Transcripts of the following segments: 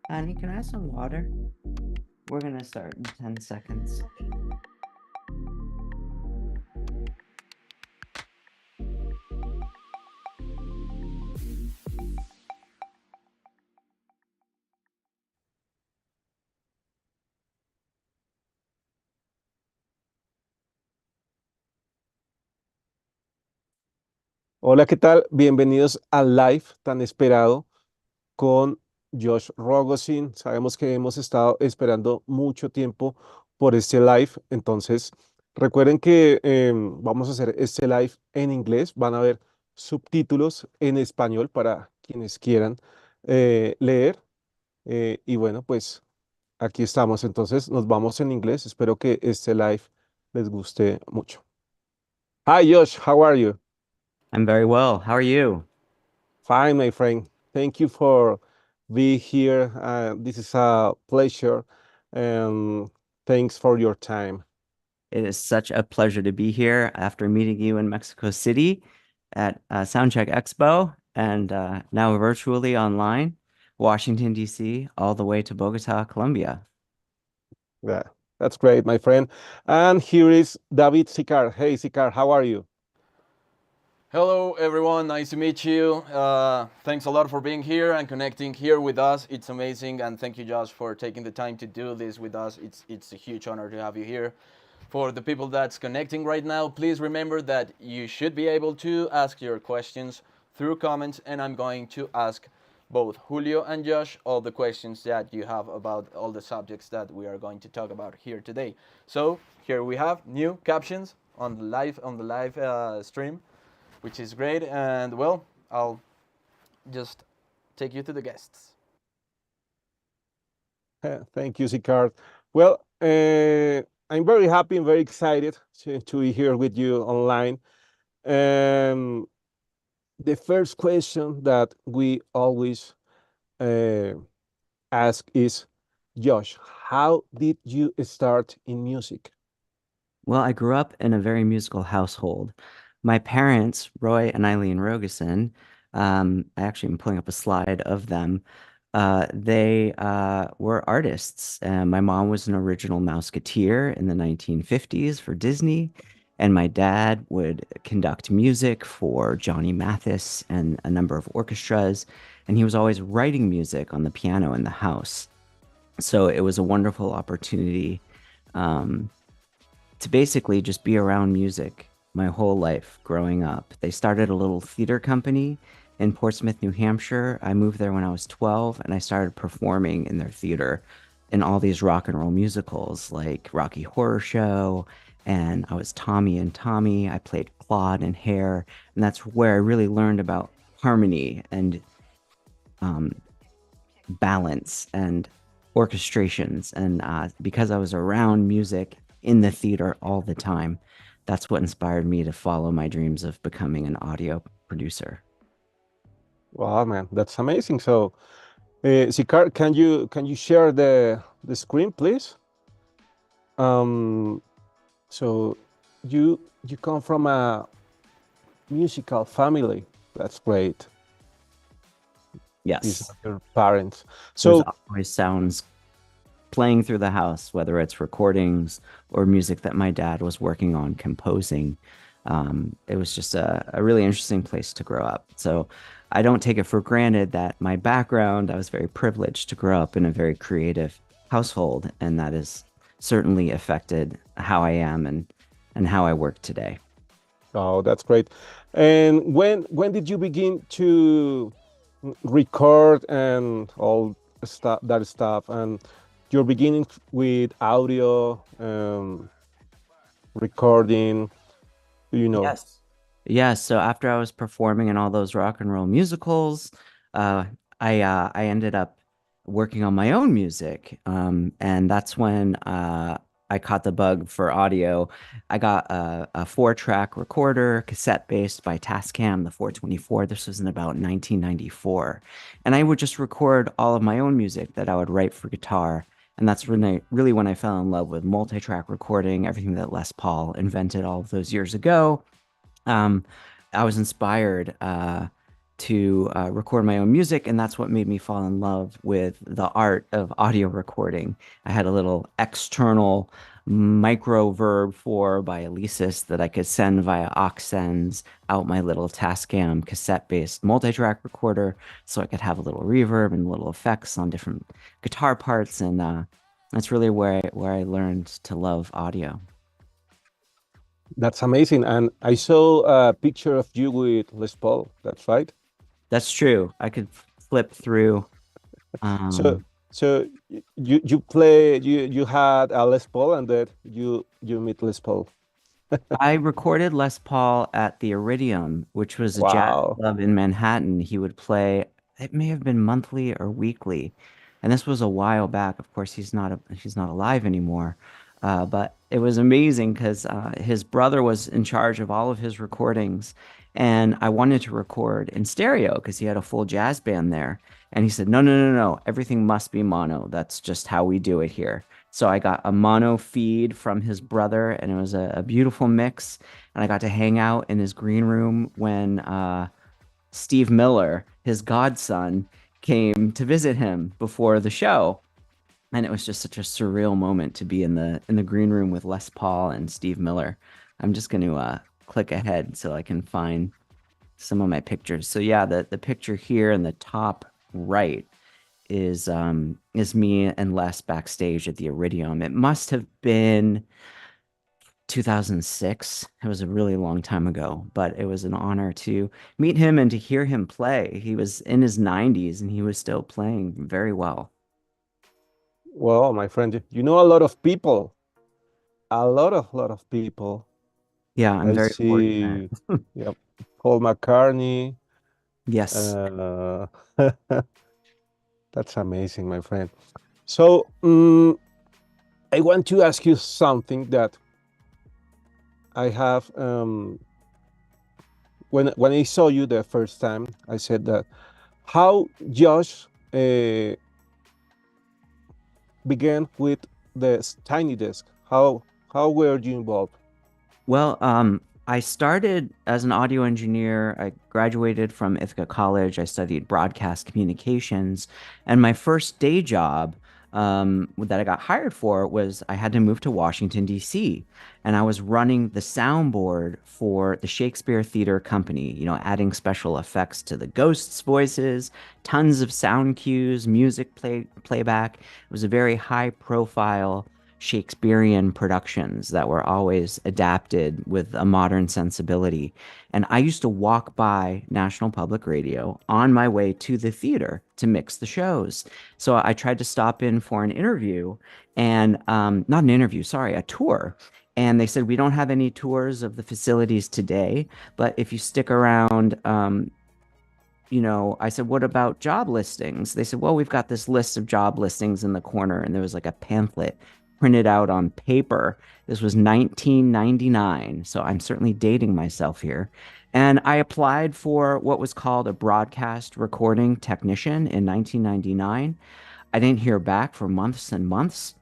Honey, can I have some water? We're gonna start in 10 seconds. Hola, ¿qué tal? Bienvenidos al live tan esperado con Josh Rogosin. Sabemos que hemos estado esperando mucho tiempo por este live, entonces recuerden que vamos a hacer este live en inglés. Van a haber subtítulos en español para quienes quieran leer. Y bueno, pues aquí estamos. Entonces nos vamos en inglés. Espero que este live les guste mucho. Hi, Josh. How are you? I'm very well. How are you? Fine, my friend. Thank you for being here. This is a pleasure, and thanks for your time. It is such a pleasure to be here after meeting you in Mexico City at Soundcheck Expo and now virtually online, Washington, D.C., all the way to Bogota, Colombia. Yeah, that's great, my friend. And here is David Sicar. Hey, Sicar, how are you? Hello, everyone. Nice to meet you. Thanks a lot for being here and connecting here with us. It's amazing, and thank you, Josh, for taking the time to do this with us. It's a huge honor to have you here. For the people that's connecting right now, please remember that you should be able to ask your questions through comments, and I'm going to ask both Julio and Josh all the questions that you have about all the subjects that we are going to talk about here today. So here we have new captions on the live stream, which is great. And well, I'll just take you to the guests. Thank you, Sicar. Well, I'm very happy and very excited to be here with you online. Um, the first question that we always uh, ask is, Josh, how did you start in music? Well, I grew up in a very musical household. My parents, Roy and Eileen Rogosin, I actually am pulling up a slide of them. They were artists. My mom was an original Mouseketeer in the 1950s for Disney, and my dad would conduct music for Johnny Mathis and a number of orchestras, and he was always writing music on the piano in the house. So it was a wonderful opportunity. Um, to basically just be around music my whole life growing up. They started a little theater company in Portsmouth, New Hampshire. I moved there when I was 12 and I started performing in their theater in all these rock and roll musicals like Rocky Horror Show, and I was Tommy and Tommy. I played Claude and Hare, and that's where I really learned about harmony and um, balance and orchestrations. And because I was around music in the theater all the time, that's what inspired me to follow my dreams of becoming an audio producer. Wow, man, that's amazing. So, Sikar, can you share the screen, please? Um, so you come from a musical family. That's great. These Yes, are your parents. there's So, always sounds playing through the house, whether it's recordings or music that my dad was working on composing. It was just a really interesting place to grow up. So I don't take it for granted that my background, I was very privileged to grow up in a very creative household, and that has certainly affected how I am and how I work today. oh, that's great. And when did you begin to record and all stuff that stuff? And you're beginning with audio recording, you know. Yes. Yeah, so after I was performing in all those rock and roll musicals, uh, I ended up working on my own music, and that's when I caught the bug for audio. I got a four-track recorder, cassette-based by Tascam, the 424. This was in about 1994, and I would just record all of my own music that I would write for guitar. And that's really when I fell in love with multi-track recording, everything that Les Paul invented all of those years ago. um, I was inspired. to record my own music, and that's what made me fall in love with the art of audio recording. I had a little external micro verb 4 by Alesis that I could send via aux sends out my little Tascam cassette-based multi-track recorder, so I could have a little reverb and little effects on different guitar parts, and that's really where I learned to love audio. That's amazing. And I saw a picture of you with Les Paul. That's right. That's true. I could flip through. So so you had a Les Paul and then you meet Les Paul. I recorded Les Paul at the Iridium, which was a jazz Wow. club in Manhattan. He would play, it may have been monthly or weekly. And this was a while back. Of course, he's not alive anymore. But it was amazing because his brother was in charge of all of his recordings. And I wanted to record in stereo because he had a full jazz band there. And he said, no, no, no, no, everything must be mono. That's just how we do it here. So I got a mono feed from his brother, and it was a beautiful mix. And I got to hang out in his green room when Steve Miller, his godson, came to visit him before the show. And it was just such a surreal moment to be in the green room with Les Paul and Steve Miller. I'm just going to click ahead so I can find some of my pictures. So yeah, the picture here in the top right is me and Les backstage at the Iridium. It must have been 2006. It was a really long time ago, but it was an honor to meet him and to hear him play. He was in his 90s and he was still playing very well. Well, my friend, you know a lot of people. A lot of people. Yeah, I'm I very fortunate. see, yeah, Paul McCartney. Yes. Uh, that's amazing, my friend. So, I want to ask you something that I have. When I saw you the first time, I said that how Josh began with the tiny desk. How were you involved? Well, I started as an audio engineer. I graduated from Ithaca College. I studied broadcast communications, and my first day job that I got hired for was I had to move to Washington, D.C., and I was running the soundboard for the Shakespeare Theater Company, adding special effects to the ghosts' voices, tons of sound cues, playback. It was a very high profile Shakespearean productions that were always adapted with a modern sensibility. And I used to walk by National Public Radio on my way to the theater to mix the shows. So I tried to stop in for an interview and not an interview, sorry, a tour. And they said, we don't have any tours of the facilities today, but if you stick around, I said, what about job listings? They said, well, we've got this list of job listings in the corner. And there was like a pamphlet printed out on paper. This was 1999. So I'm certainly dating myself here. And I applied for what was called a broadcast recording technician in 1999. I didn't hear back for months and months.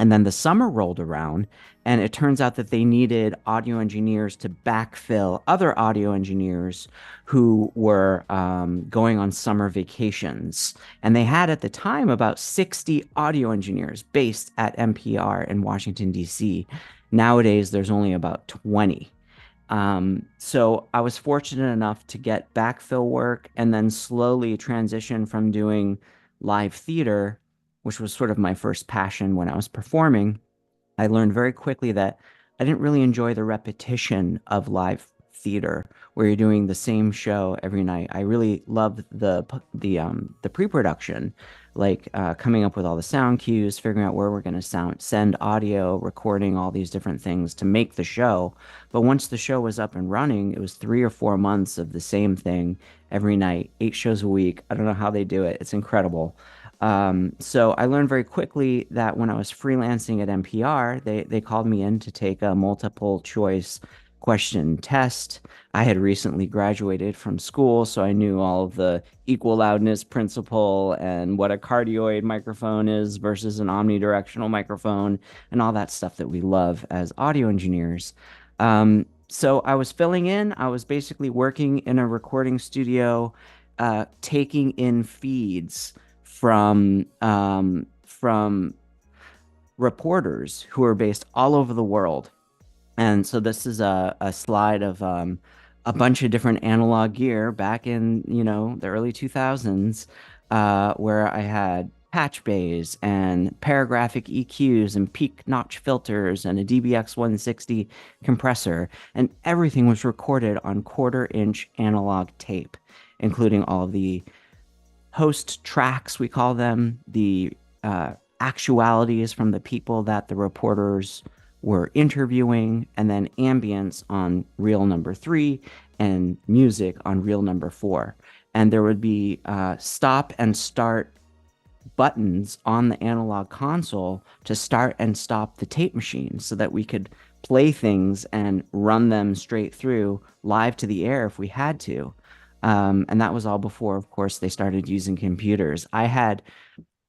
And then the summer rolled around, and it turns out that they needed audio engineers to backfill other audio engineers who were going on summer vacations. And they had at the time about 60 audio engineers based at NPR in Washington, D.C. Nowadays, there's only about 20. So I was fortunate enough to get backfill work and then slowly transition from doing live theater, which was sort of my first passion when I was performing. I learned very quickly that I didn't really enjoy the repetition of live theater where you're doing the same show every night. I really loved the pre-production, like coming up with all the sound cues, figuring out where we're going to send audio, recording all these different things to make the show. But once the show was up and running, it was 3 or 4 months of the same thing every night, 8 shows a week. I don't know how they do it. It's incredible. So I learned very quickly that when I was freelancing at NPR, they called me in to take a multiple choice question test. I had recently graduated from school, so I knew all of the equal loudness principle and what a cardioid microphone is versus an omnidirectional microphone and all that stuff that we love as audio engineers. So I was filling in. I was basically working in a recording studio, taking in feeds from reporters who are based all over the world. And so this is a slide of a bunch of different analog gear back in, the early 2000s, where I had patch bays and paragraphic EQs and peak notch filters and a DBX 160 compressor. And everything was recorded on quarter-inch analog tape, including all of the host tracks, we call them, the actualities from the people that the reporters were interviewing, and then ambience on reel number 3 and music on reel number 4. And there would be stop and start buttons on the analog console to start and stop the tape machine so that we could play things and run them straight through live to the air if we had to. And that was all before, of course, they started using computers. I had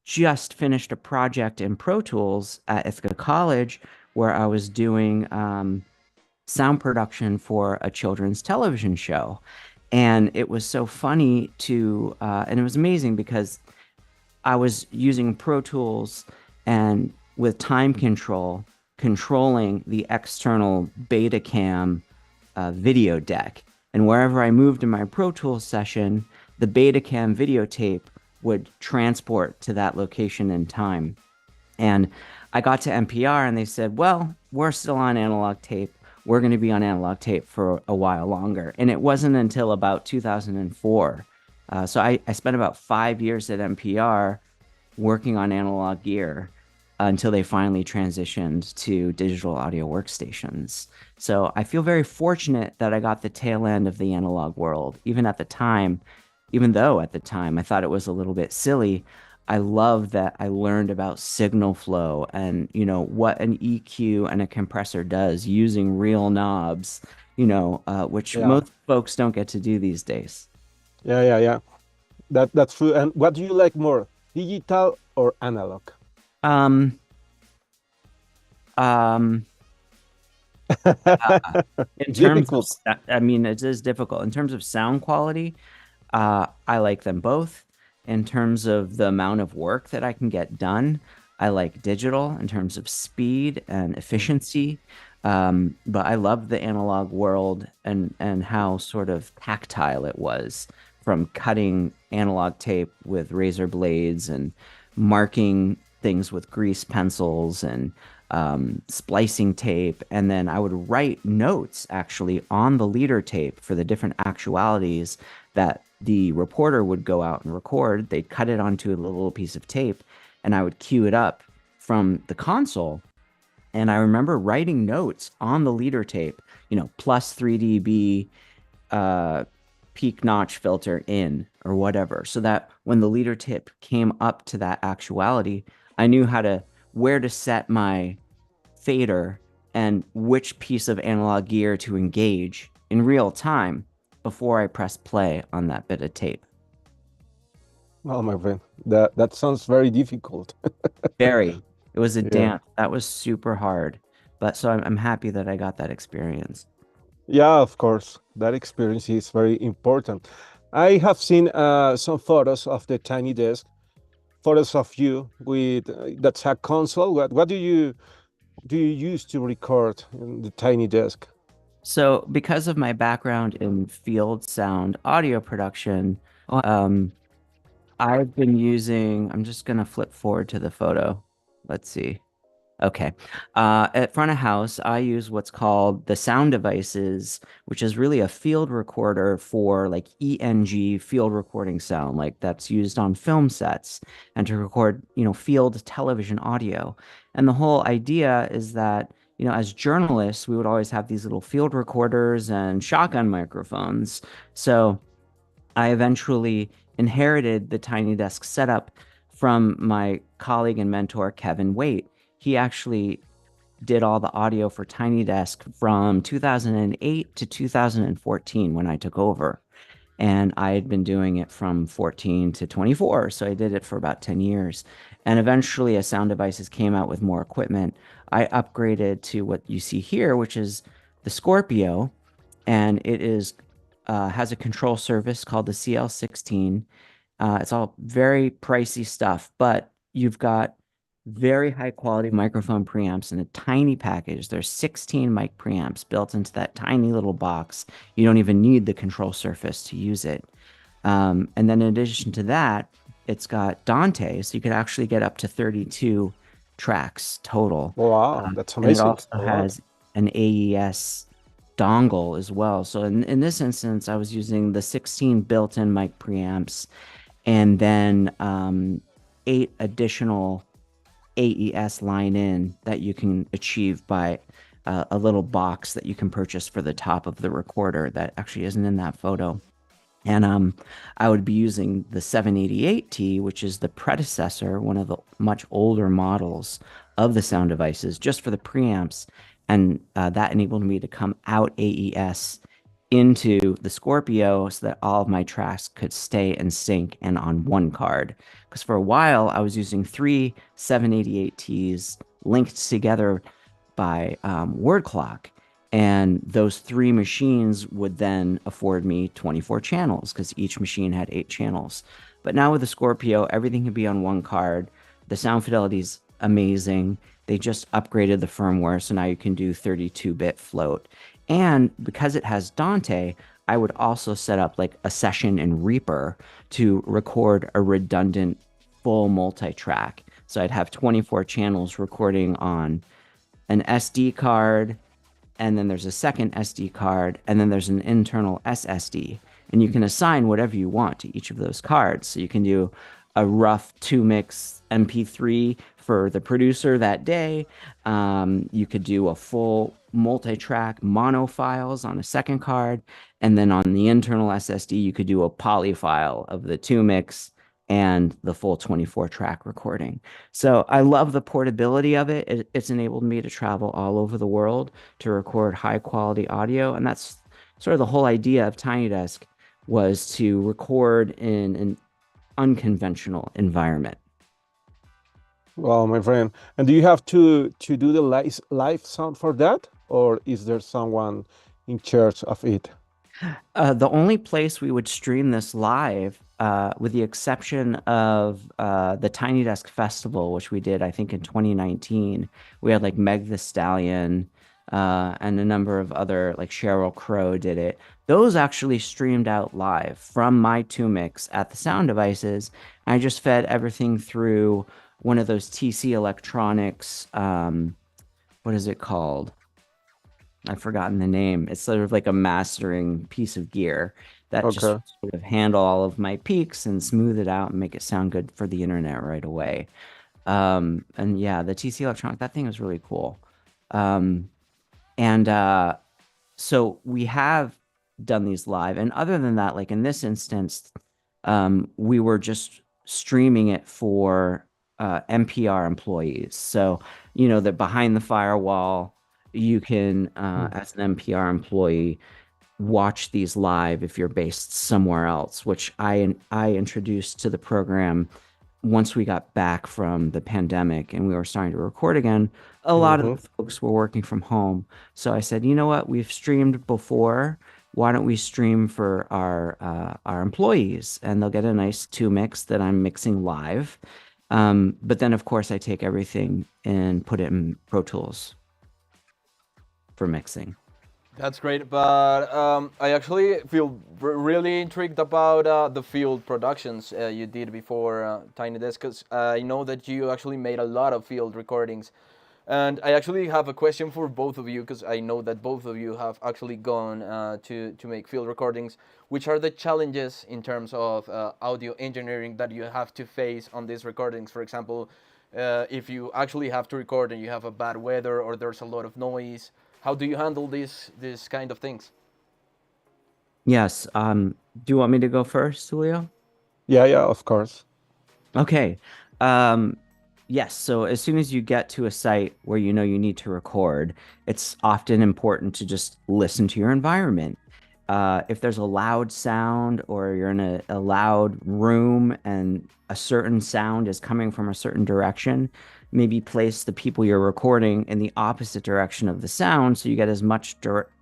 just finished a project in Pro Tools at Ithaca College where I was doing sound production for a children's television show. And it was so funny and it was amazing because I was using Pro Tools and with time control, controlling the external Betacam video deck. And wherever I moved in my Pro Tools session, the Betacam videotape would transport to that location in time. And I got to NPR and they said, well, we're still on analog tape. We're going to be on analog tape for a while longer. And it wasn't until about 2004. So I spent about 5 years at NPR working on analog gear until they finally transitioned to digital audio workstations. So I feel very fortunate that I got the tail end of the analog world. Even though at the time I thought it was a little bit silly, I love that I learned about signal flow and, what an EQ and a compressor does using real knobs, which Yeah, most folks don't get to do these days. yeah. That's true. And what do you like more, digital or analog? Um, um, in terms of, Difficult. I mean, it is difficult. In terms of sound quality, I like them both. In terms of the amount of work that I can get done, I like digital in terms of speed and Mm. efficiency. But I love the analog world and how sort of tactile it was from cutting analog tape with razor blades and marking things with grease pencils and splicing tape. And then I would write notes actually on the leader tape for the different actualities that the reporter would go out and record. They'd cut it onto a little piece of tape, and I would cue it up from the console. And I remember writing notes on the leader tape, plus 3 dB, uh, peak notch filter in or whatever, so that when the leader tip came up to that actuality, I knew where to set my fader and which piece of analog gear to engage in real time before I press play on that bit of tape. Oh, my friend, that sounds very difficult. Very. It was a Yeah. dance. That was super hard. But so I'm happy that I got that experience. Yeah, of course. That experience is very important. I have seen some photos of the tiny desk, photos of you with that's a console. What do you use to record in the tiny desk? So because of my background in field sound audio production, um, I've been I'm just gonna flip forward to the photo. Let's see. Okay. At front of house, I use what's called the sound devices, which is really a field recorder for like ENG field recording sound, like that's used on film sets and to record, field television audio. And the whole idea is that, as journalists, we would always have these little field recorders and shotgun microphones. So I eventually inherited the Tiny Desk setup from my colleague and mentor, Kevin Waite. He actually did all the audio for Tiny Desk from 2008 to 2014 when I took over. And I had been doing it from 14 to 24. So I did it for about 10 years. And eventually, as Sound Devices came out with more equipment, I upgraded to what you see here, which is the Scorpio, and it is has a control surface called the CL16. It's all very pricey stuff, but you've got very high quality microphone preamps in a tiny package. There's 16 mic preamps built into that tiny little box. You don't even need the control surface to use it. And then in addition to that, it's got Dante, so you could actually get up to 32 tracks total. Wow, that's And it amazing. also A lot. has an AES dongle as well. So in this instance, I was using the 16 built-in mic preamps and then 8 additional AES line in that you can achieve by a little box that you can purchase for the top of the recorder that actually isn't in that photo. And I would be using the 788T, which is the predecessor, one of the much older models of the sound devices, just for the preamps. And that enabled me to come out AES into the Scorpio so that all of my tracks could stay in sync and on one card. Because for a while, I was using three 788Ts linked together by word clock. And those three machines would then afford me 24 channels because each machine had 8 channels. But now with the Scorpio, everything can be on one card. The sound fidelity is amazing. They just upgraded the firmware, so now you can do 32-bit float. And because it has Dante, I would also set up like a session in Reaper to record a redundant full multi-track. So I'd have 24 channels recording on an SD card, and then there's a second SD card, and then there's an internal SSD. And you can assign whatever you want to each of those cards. So you can do a rough 2-mix MP3 for the producer that day. You could do a full multi-track mono files on a second card. And then on the internal SSD, you could do a poly file of the 2-mix and the full 24-track recording. So I love the portability of it. It's enabled me to travel all over the world to record high quality audio. And that's sort of the whole idea of Tiny Desk, was to record in an unconventional environment. Wow, my friend. And do you have to do the live sound for that, or is there someone in charge of it? The only place we would stream this live, with the exception of the Tiny Desk Festival, which we did, I think, in 2019, we had like Meg the Stallion and a number of other, like Sheryl Crow did it. Those actually streamed out live from my 2-mix at the sound devices. I just fed everything through one of those TC Electronics, what is it called? I've forgotten the name. It's sort of like a mastering piece of gear that just Okay. sort of handle all of my peaks and smooth it out and make it sound good for the internet right away. And yeah, the TC Electronic, that thing was really cool. Um, and so we have done these live. And other than that, like in this instance, we were just streaming it for NPR employees. So, that behind the firewall, you can, Mm. as an NPR employee, watch these live if you're based somewhere else, which I introduced to the program once we got back from the pandemic and we were starting to record again. A lot of Mhm. the folks were working from home. So I said, you know what? We've streamed before. Why don't we stream for our employees? And they'll get a nice 2-mix that I'm mixing live. But then, of course, I take everything and put it in Pro Tools for mixing. That's great, but I actually feel really intrigued about the field productions you did before Tiny Desk, because I know that you actually made a lot of field recordings. And I actually have a question for both of you, because I know that both of you have actually gone to make field recordings. Which are the challenges in terms of audio engineering that you have to face on these recordings? For example, if you actually have to record and you have a bad weather or there's a lot of noise, how do you handle these kind of things? Yes. Do you want me to go first, Julio? Yeah, yeah, of course. Okay. Um, yes. So as soon as you get to a site where you know you need to record, it's often important to just listen to your environment. if there's a loud sound or you're in a loud room and a certain sound is coming from a certain direction, maybe place the people you're recording in the opposite direction of the sound so you get as much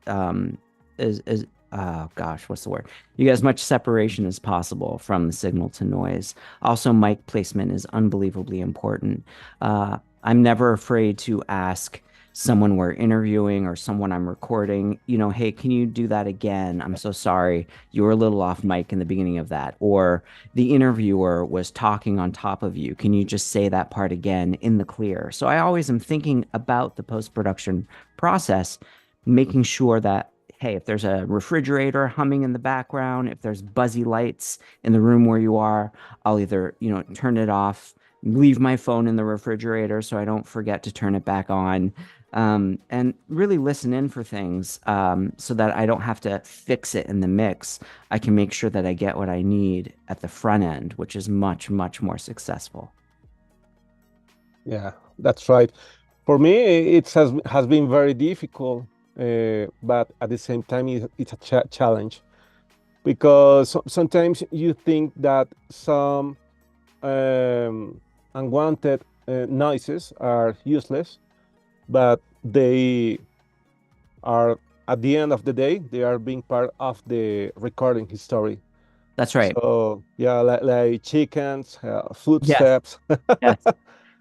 as oh gosh, what's the word? You get as much separation as possible from the signal to noise. Also, mic placement is unbelievably important. I'm never afraid to ask someone we're interviewing or someone I'm recording, hey, can you do that again? I'm so sorry. You were a little off mic in the beginning of that. Or the interviewer was talking on top of you. Can you just say that part again in the clear? So I always am thinking about the post-production process, making sure that, hey, if there's a refrigerator humming in the background, if there's buzzy lights in the room where you are, I'll either, turn it off, leave my phone in the refrigerator so I don't forget to turn it back on, and really listen in for things, so that I don't have to fix it in the mix. I can make sure that I get what I need at the front end, which is much, much more successful. Yeah, that's right. For me, it has been very difficult, but at the same time, it's a challenge because sometimes you think that some unwanted noises are useless, but they are, at the end of the day, they are being part of the recording history. That's right. So yeah, like chickens, Yes. footsteps. Yes.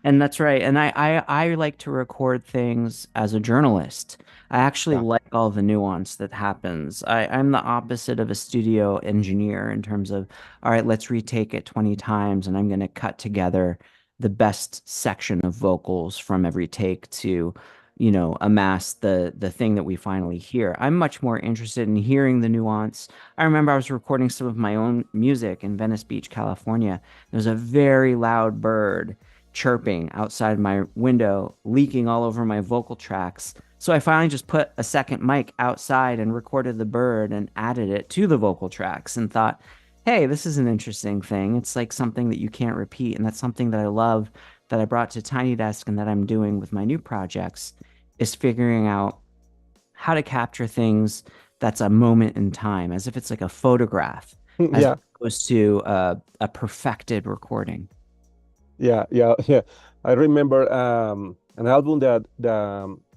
And that's right. And I like to record things as a journalist. I actually Yeah. like all the nuance that happens. I'm the opposite of a studio engineer in terms of, all right, let's retake it 20 times and I'm going to cut together the best section of vocals from every take to, amass the thing that we finally hear. I'm much more interested in hearing the nuance. I remember I was recording some of my own music in Venice Beach, California. There's a very loud bird chirping outside my window, leaking all over my vocal tracks. So I finally just put a second mic outside and recorded the bird and added it to the vocal tracks and thought, hey, this is an interesting thing. It's like something that you can't repeat. And that's something that I love that I brought to Tiny Desk and that I'm doing with my new projects is figuring out how to capture things that's a moment in time, as if it's like a photograph, as Yeah, opposed to a perfected recording. yeah. I remember an album that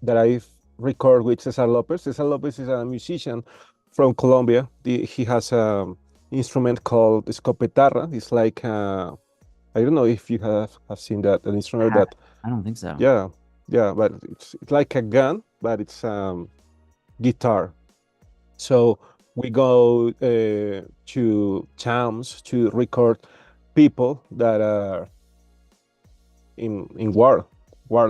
I record with Cesar Lopez. Cesar Lopez is a musician from Colombia. He has an instrument called escopetarra. It's like I don't know if you have seen that, an instrument that, I don't think so. yeah, but it's like a gun, but it's guitar. So we go to towns to record people that are in war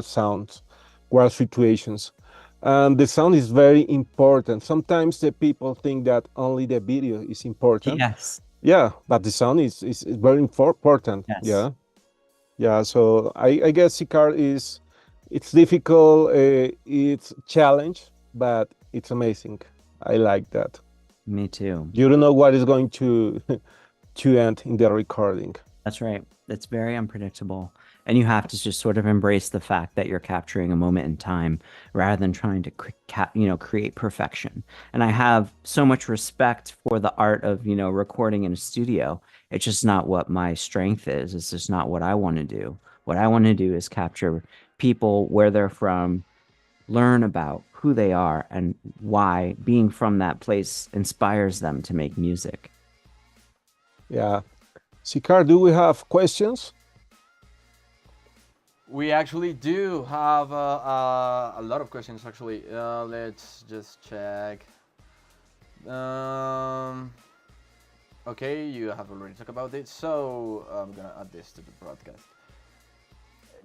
sounds, war situations. And the sound is very important. Sometimes the people think that only the video is important. Yes. Yeah, but the sound is very important. Yes. Yeah. So I guess Sicar it's difficult, it's challenge, but it's amazing. I like that. Me too. You don't know what is going to to end in the recording. That's right. It's very unpredictable. And you have to just sort of embrace the fact that you're capturing a moment in time rather than trying to create perfection. And I have so much respect for the art of, recording in a studio. It's just not what my strength is. It's just not what I want to do. What I want to do is capture people where they're from, learn about who they are and why being from that place inspires them to make music. Yeah. Sicar, do we have questions? We actually do have a lot of questions, actually. Let's just check. Okay, you have already talked about it, so I'm gonna add this to the broadcast.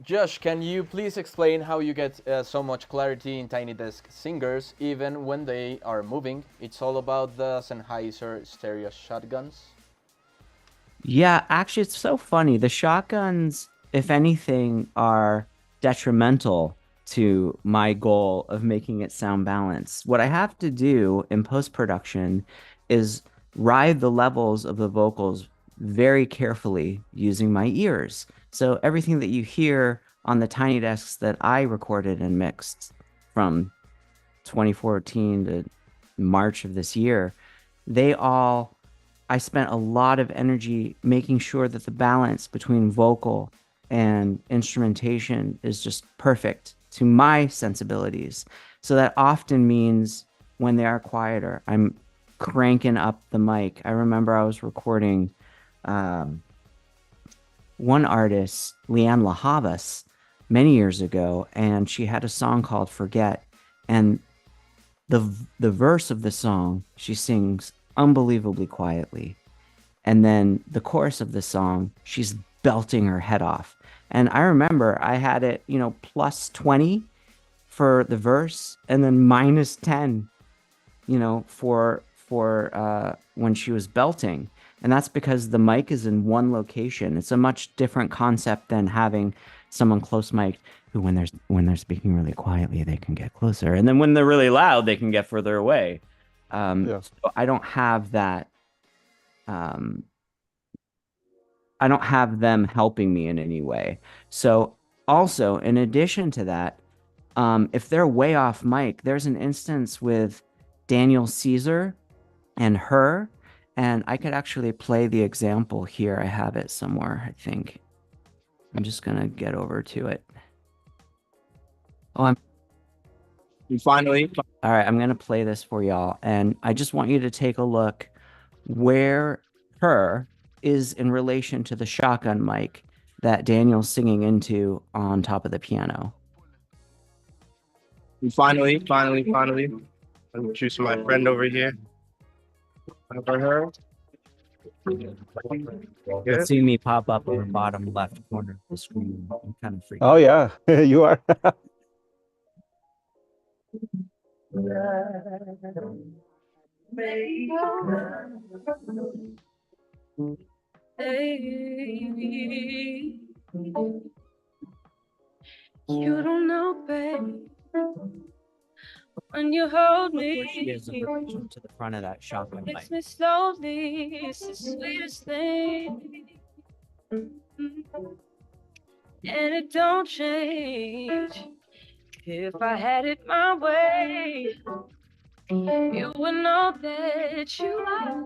Josh, can you please explain how you get so much clarity in Tiny Desk singers, even when they are moving? It's all about the Sennheiser stereo shotguns. Yeah, actually, it's so funny. The shotguns, if anything, are detrimental to my goal of making it sound balanced. What I have to do in post-production is ride the levels of the vocals very carefully using my ears. So everything that you hear on the Tiny Desks that I recorded and mixed from 2014 to March of this year, they all, I spent a lot of energy making sure that the balance between vocal and instrumentation is just perfect to my sensibilities. So that often means when they are quieter, I'm cranking up the mic. I remember I was recording um, one artist, Leanne LaHavas, many years ago, and she had a song called Forget. And the verse of the song, she sings unbelievably quietly. And then the chorus of the song, she's belting her head off. And I remember I had it, plus 20 for the verse and then minus 10, for when she was belting. And that's because the mic is in one location. It's a much different concept than having someone close mic who when they're speaking really quietly, they can get closer. And then when they're really loud, they can get further away. Yeah. So I don't have that. Um, I don't have them helping me in any way. So also, in addition to that, if they're way off mic, there's an instance with Daniel Caesar and her, and I could actually play the example here. I have it somewhere, I think. I'm just gonna get over to it. Oh, Finally, all right, I'm gonna play this for y'all, and I just want you to take a look where her is in relation to the shotgun mic that Daniel's singing into on top of the piano. finally, I'll introduce my friend over here. Over her. You'll see me pop up in the bottom left corner of the screen. I'm kind of freaking Oh, yeah, you are. You don't know, babe, when you hold me, She is in relation to the front of that shotgun mic. makes me slowly, it's the sweetest thing. And it don't change. If I had it my way, you would know that you are.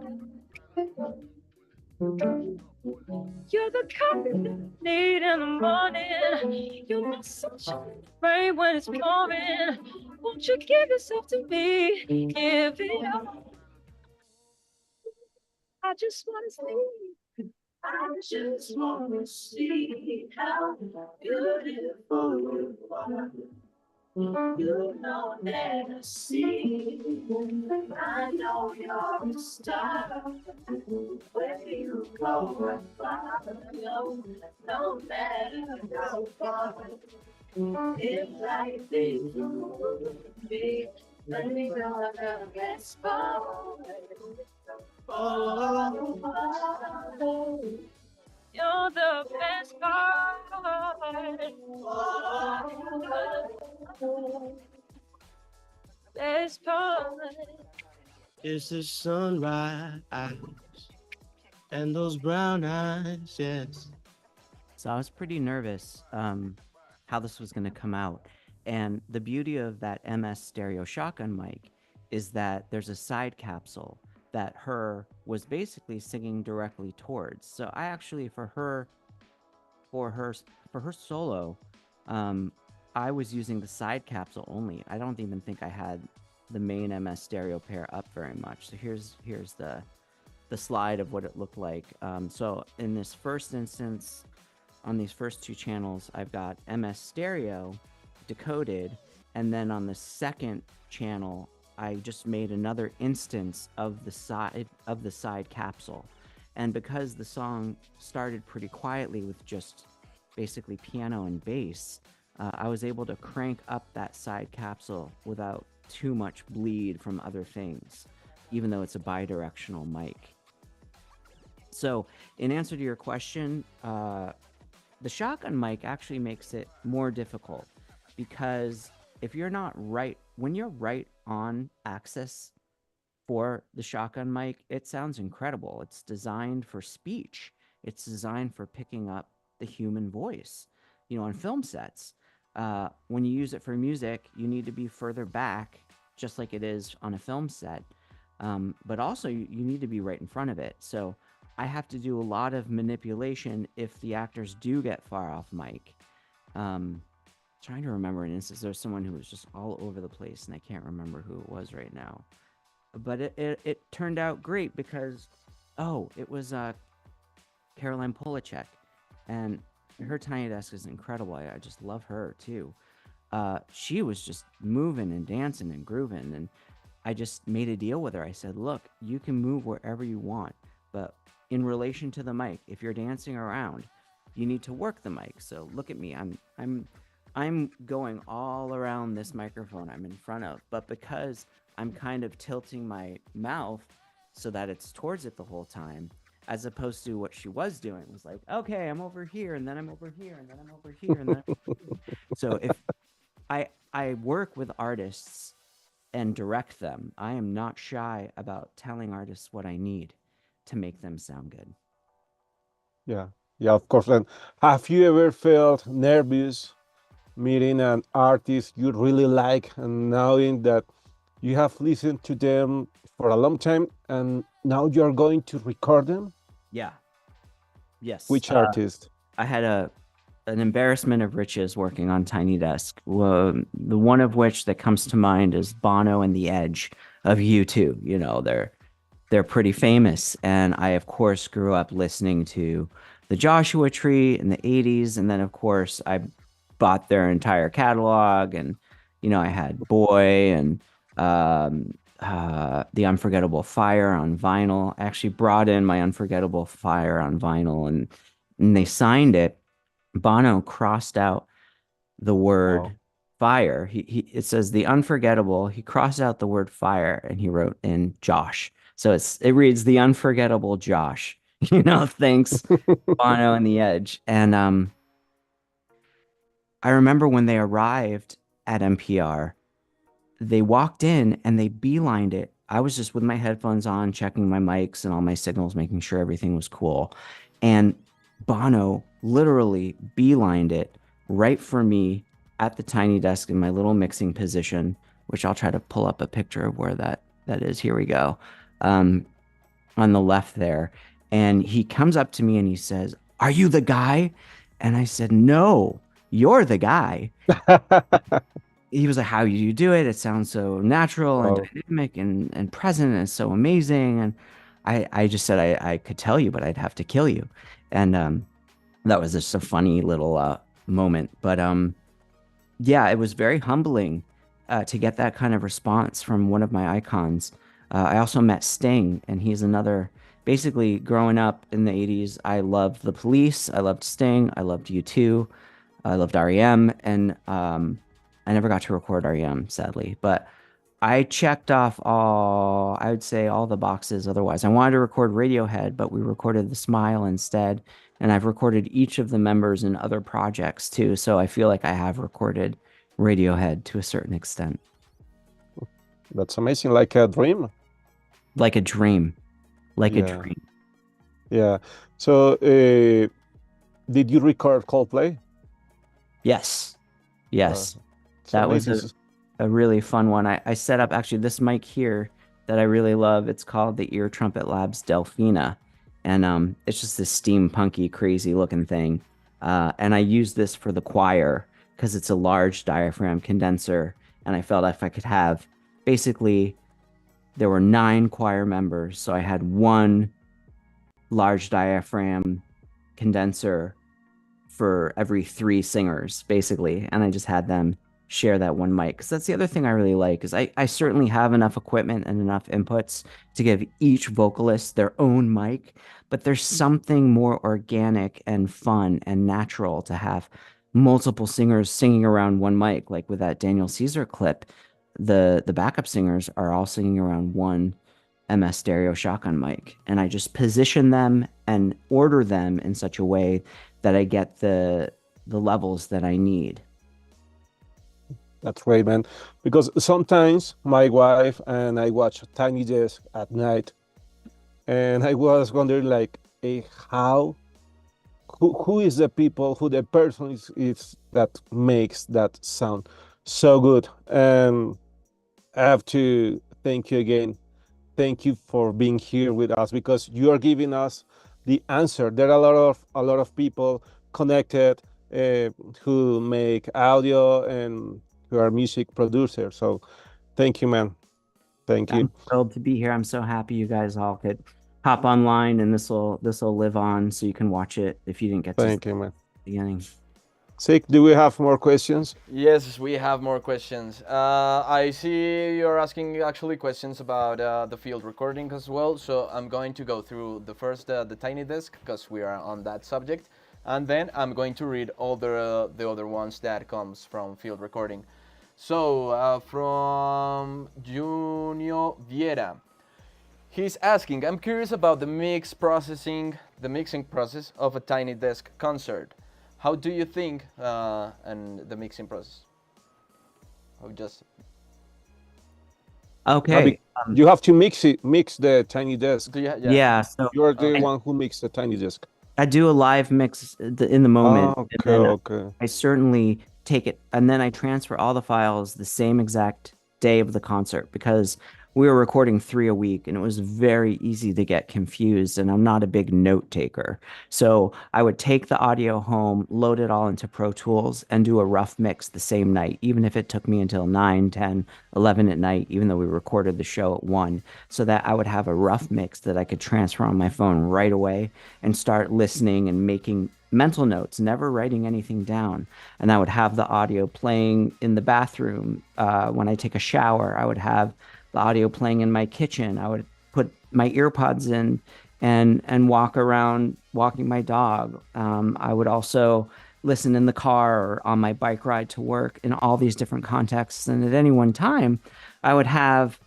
You're the coffee that I need in the morning. You're my sunshine, rain when it's pouring. Won't you give yourself to me? Give it all. I just wanna see. I just wanna see how beautiful you are. You know that I see. I know you're a star. Where you go, I follow. No matter how far. If life is moving, let me go the best part. Oh, you're the best part. Oh, best part. It's the sunrise and those brown eyes, yes. So I was pretty nervous how this was going to come out. And the beauty of that MS stereo shotgun mic is that there's a side capsule that her was basically singing directly towards. So I actually for her for her solo, um, I was using the side capsule only. I don't even think I had the main MS stereo pair up very much. So here's the slide of what it looked like. So in this first instance, on these first two channels, I've got MS stereo decoded, and then on the second channel, I just made another instance of the side capsule. And because the song started pretty quietly with just basically piano and bass, I was able to crank up that side capsule without too much bleed from other things, even though it's a bidirectional mic. So, in answer to your question, the shotgun mic actually makes it more difficult because if you're not right, when you're right on axis for the shotgun mic, it sounds incredible. It's designed for speech. It's designed for picking up the human voice. On film sets, when you use it for music, you need to be further back, just like it is on a film set. But also you need to be right in front of it. So I have to do a lot of manipulation if the actors do get far off mic. Trying to remember an instance. There's someone who was just all over the place, and I can't remember who it was right now. But it turned out great because, it was Caroline Polachek, and her tiny desk is incredible. I just love her too. She was just moving and dancing and grooving, and I just made a deal with her. I said, "Look, you can move wherever you want, but in relation to the mic, if you're dancing around, you need to work the mic. So look at me. I'm going all around this microphone I'm in front of, but because I'm kind of tilting my mouth so that it's towards it the whole time, as opposed to what she was doing was like, okay, I'm over here, and then I'm over here, and then I'm over here, and then I'm over here. So if I work with artists and direct them, I am not shy about telling artists what I need to make them sound good. Yeah, yeah, of course. And have you ever felt nervous meeting an artist you really like and knowing that you have listened to them for a long time and now you're going to record them? Yeah. Yes. Which artist? I had an embarrassment of riches working on Tiny Desk. Well, the one of which that comes to mind is Bono and the Edge of U2. You know, they're pretty famous, and I of course grew up listening to the Joshua Tree in the 80s, and then of course I bought their entire catalog, and I had Boy and The Unforgettable Fire on vinyl. I actually brought in my Unforgettable Fire on vinyl, and they signed it. Bono crossed out the word Wow. fire. It says the unforgettable. He crossed out the word fire and he wrote in Josh. So it reads the unforgettable Josh. Thanks Bono and the Edge. And I remember when they arrived at NPR, they walked in and they beelined it. I was just with my headphones on, checking my mics and all my signals, making sure everything was cool. And Bono literally beelined it right for me at the tiny desk in my little mixing position, which I'll try to pull up a picture of where that is. Here we go. On the left there. And he comes up to me and he says, "Are you the guy?" And I said, "No, you're the guy." He was like, "How do you do it? It sounds so natural and Wow. dynamic and present, and it's so amazing." And I just said I could tell you, but I'd have to kill you. And that was just a funny little moment. But yeah, it was very humbling to get that kind of response from one of my icons. I also met Sting, and he's another. Basically, growing up in the 80s, I loved the Police, I loved Sting, I loved U2, I loved REM, and I never got to record REM, sadly, but I checked off I would say all the boxes otherwise. I wanted to record Radiohead, but we recorded The Smile instead, and I've recorded each of the members in other projects too, so I feel like I have recorded Radiohead to a certain extent. That's amazing, like a dream. Like a dream. Like a Yeah. dream. Yeah. So, did you record Coldplay? Yes. Yes. It's That was amazing. a really fun one. I set up actually this mic here that I really love. It's called the Ear Trumpet Labs Delphina. And it's just this steampunky, crazy looking thing. And I use this for the choir because it's a large diaphragm condenser. And I felt if I could have, basically, there were 9 choir members. So I had one large diaphragm condenser for every 3 singers, basically. And I just had them share that one mic. Because that's the other thing I really like is I certainly have enough equipment and enough inputs to give each vocalist their own mic, but there's something more organic and fun and natural to have multiple singers singing around one mic. Like with that Daniel Caesar clip, the backup singers are all singing around one MS stereo shotgun mic, and I just position them and order them in such a way that I get the levels that I need. That's great, man. Because sometimes my wife and I watch Tiny Desk at night, and I was wondering, like, who is the people, who the person is that makes that sound so good? And I have to thank you again, thank you for being here with us because you are giving us the answer. There are a lot of people connected who make audio and who are music producers. So thank you, man. Thank you. I'm thrilled to be here. I'm so happy you guys all could hop online, and this will live on so you can watch it if you didn't get to Thank you, man. the beginning. Sick, do we have more questions? Yes, we have more questions. I see you're asking actually questions about the field recording as well. So I'm going to go through the first, the tiny desk, because we are on that subject, and then I'm going to read all the other ones that comes from field recording. So from Junio Viera, he's asking, I'm curious about the mixing process of a tiny desk concert. How do you think and the mixing process? How just Okay. You have to mix the tiny desk. do you? Yeah. So You're the one who makes the tiny desk. I do a live mix in the moment, and Okay, then okay. I certainly take it, and then I transfer all the files the same exact day of the concert because we were recording 3 a week, and it was very easy to get confused. And I'm not a big note taker, so I would take the audio home, load it all into Pro Tools, and do a rough mix the same night, even if it took me until 9, 10, 11 at night, even though we recorded the show at 1, so that I would have a rough mix that I could transfer on my phone right away and start listening and making mental notes, never writing anything down. And I would have the audio playing in the bathroom. When I take a shower, I would have the audio playing in my kitchen. I would put my earpods in and walk around walking my dog. I would also listen in the car or on my bike ride to work in all these different contexts. And at any one time, I would have,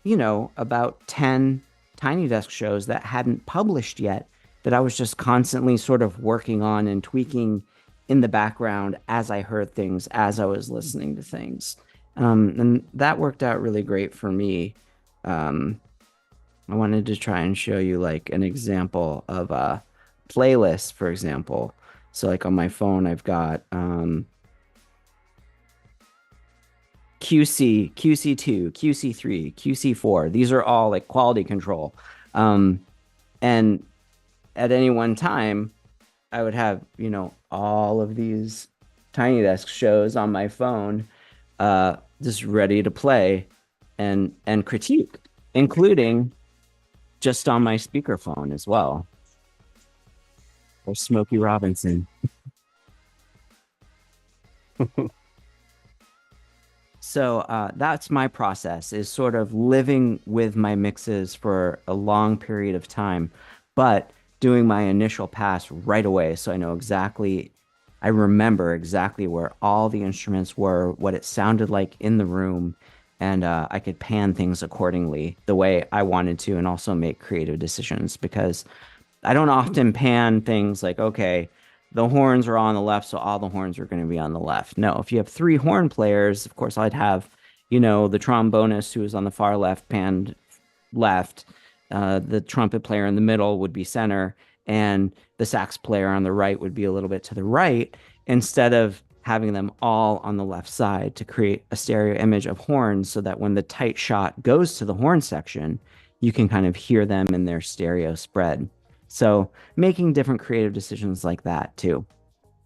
about 10 Tiny Desk shows that hadn't published yet that I was just constantly sort of working on and tweaking in the background as I heard things, as I was listening to things. And that worked out really great for me. I wanted to try and show you like an example of a playlist, for example. So like on my phone, I've got QC, QC2, QC3, QC4. These are all like quality control. And at any one time, I would have, all of these Tiny Desk shows on my phone, just ready to play and critique, including just on my speakerphone as well. Or Smokey Robinson. So that's my process, is sort of living with my mixes for a long period of time, but doing my initial pass right away. So I remember exactly where all the instruments were, what it sounded like in the room, and I could pan things accordingly the way I wanted to, and also make creative decisions, because I don't often pan things like, okay, the horns are on the left, so all the horns are going to be on the left. No, if you have 3 horn players, of course, I'd have, the trombonist who is on the far left panned left, the trumpet player in the middle would be center, and the sax player on the right would be a little bit to the right, instead of having them all on the left side to create a stereo image of horns, so that when the tight shot goes to the horn section, you can kind of hear them in their stereo spread. So making different creative decisions like that too.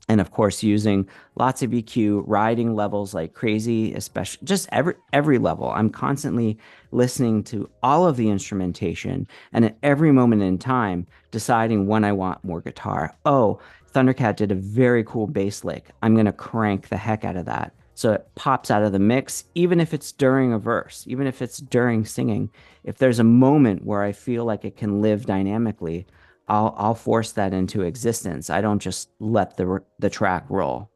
And of course, using lots of EQ, riding levels like crazy, especially just every level. I'm constantly listening to all of the instrumentation, and at every moment in time, deciding when I want more guitar. Oh, Thundercat did a very cool bass lick. I'm going to crank the heck out of that, so it pops out of the mix, even if it's during a verse, even if it's during singing. If there's a moment where I feel like it can live dynamically, I'll force that into existence. I don't just let the track roll.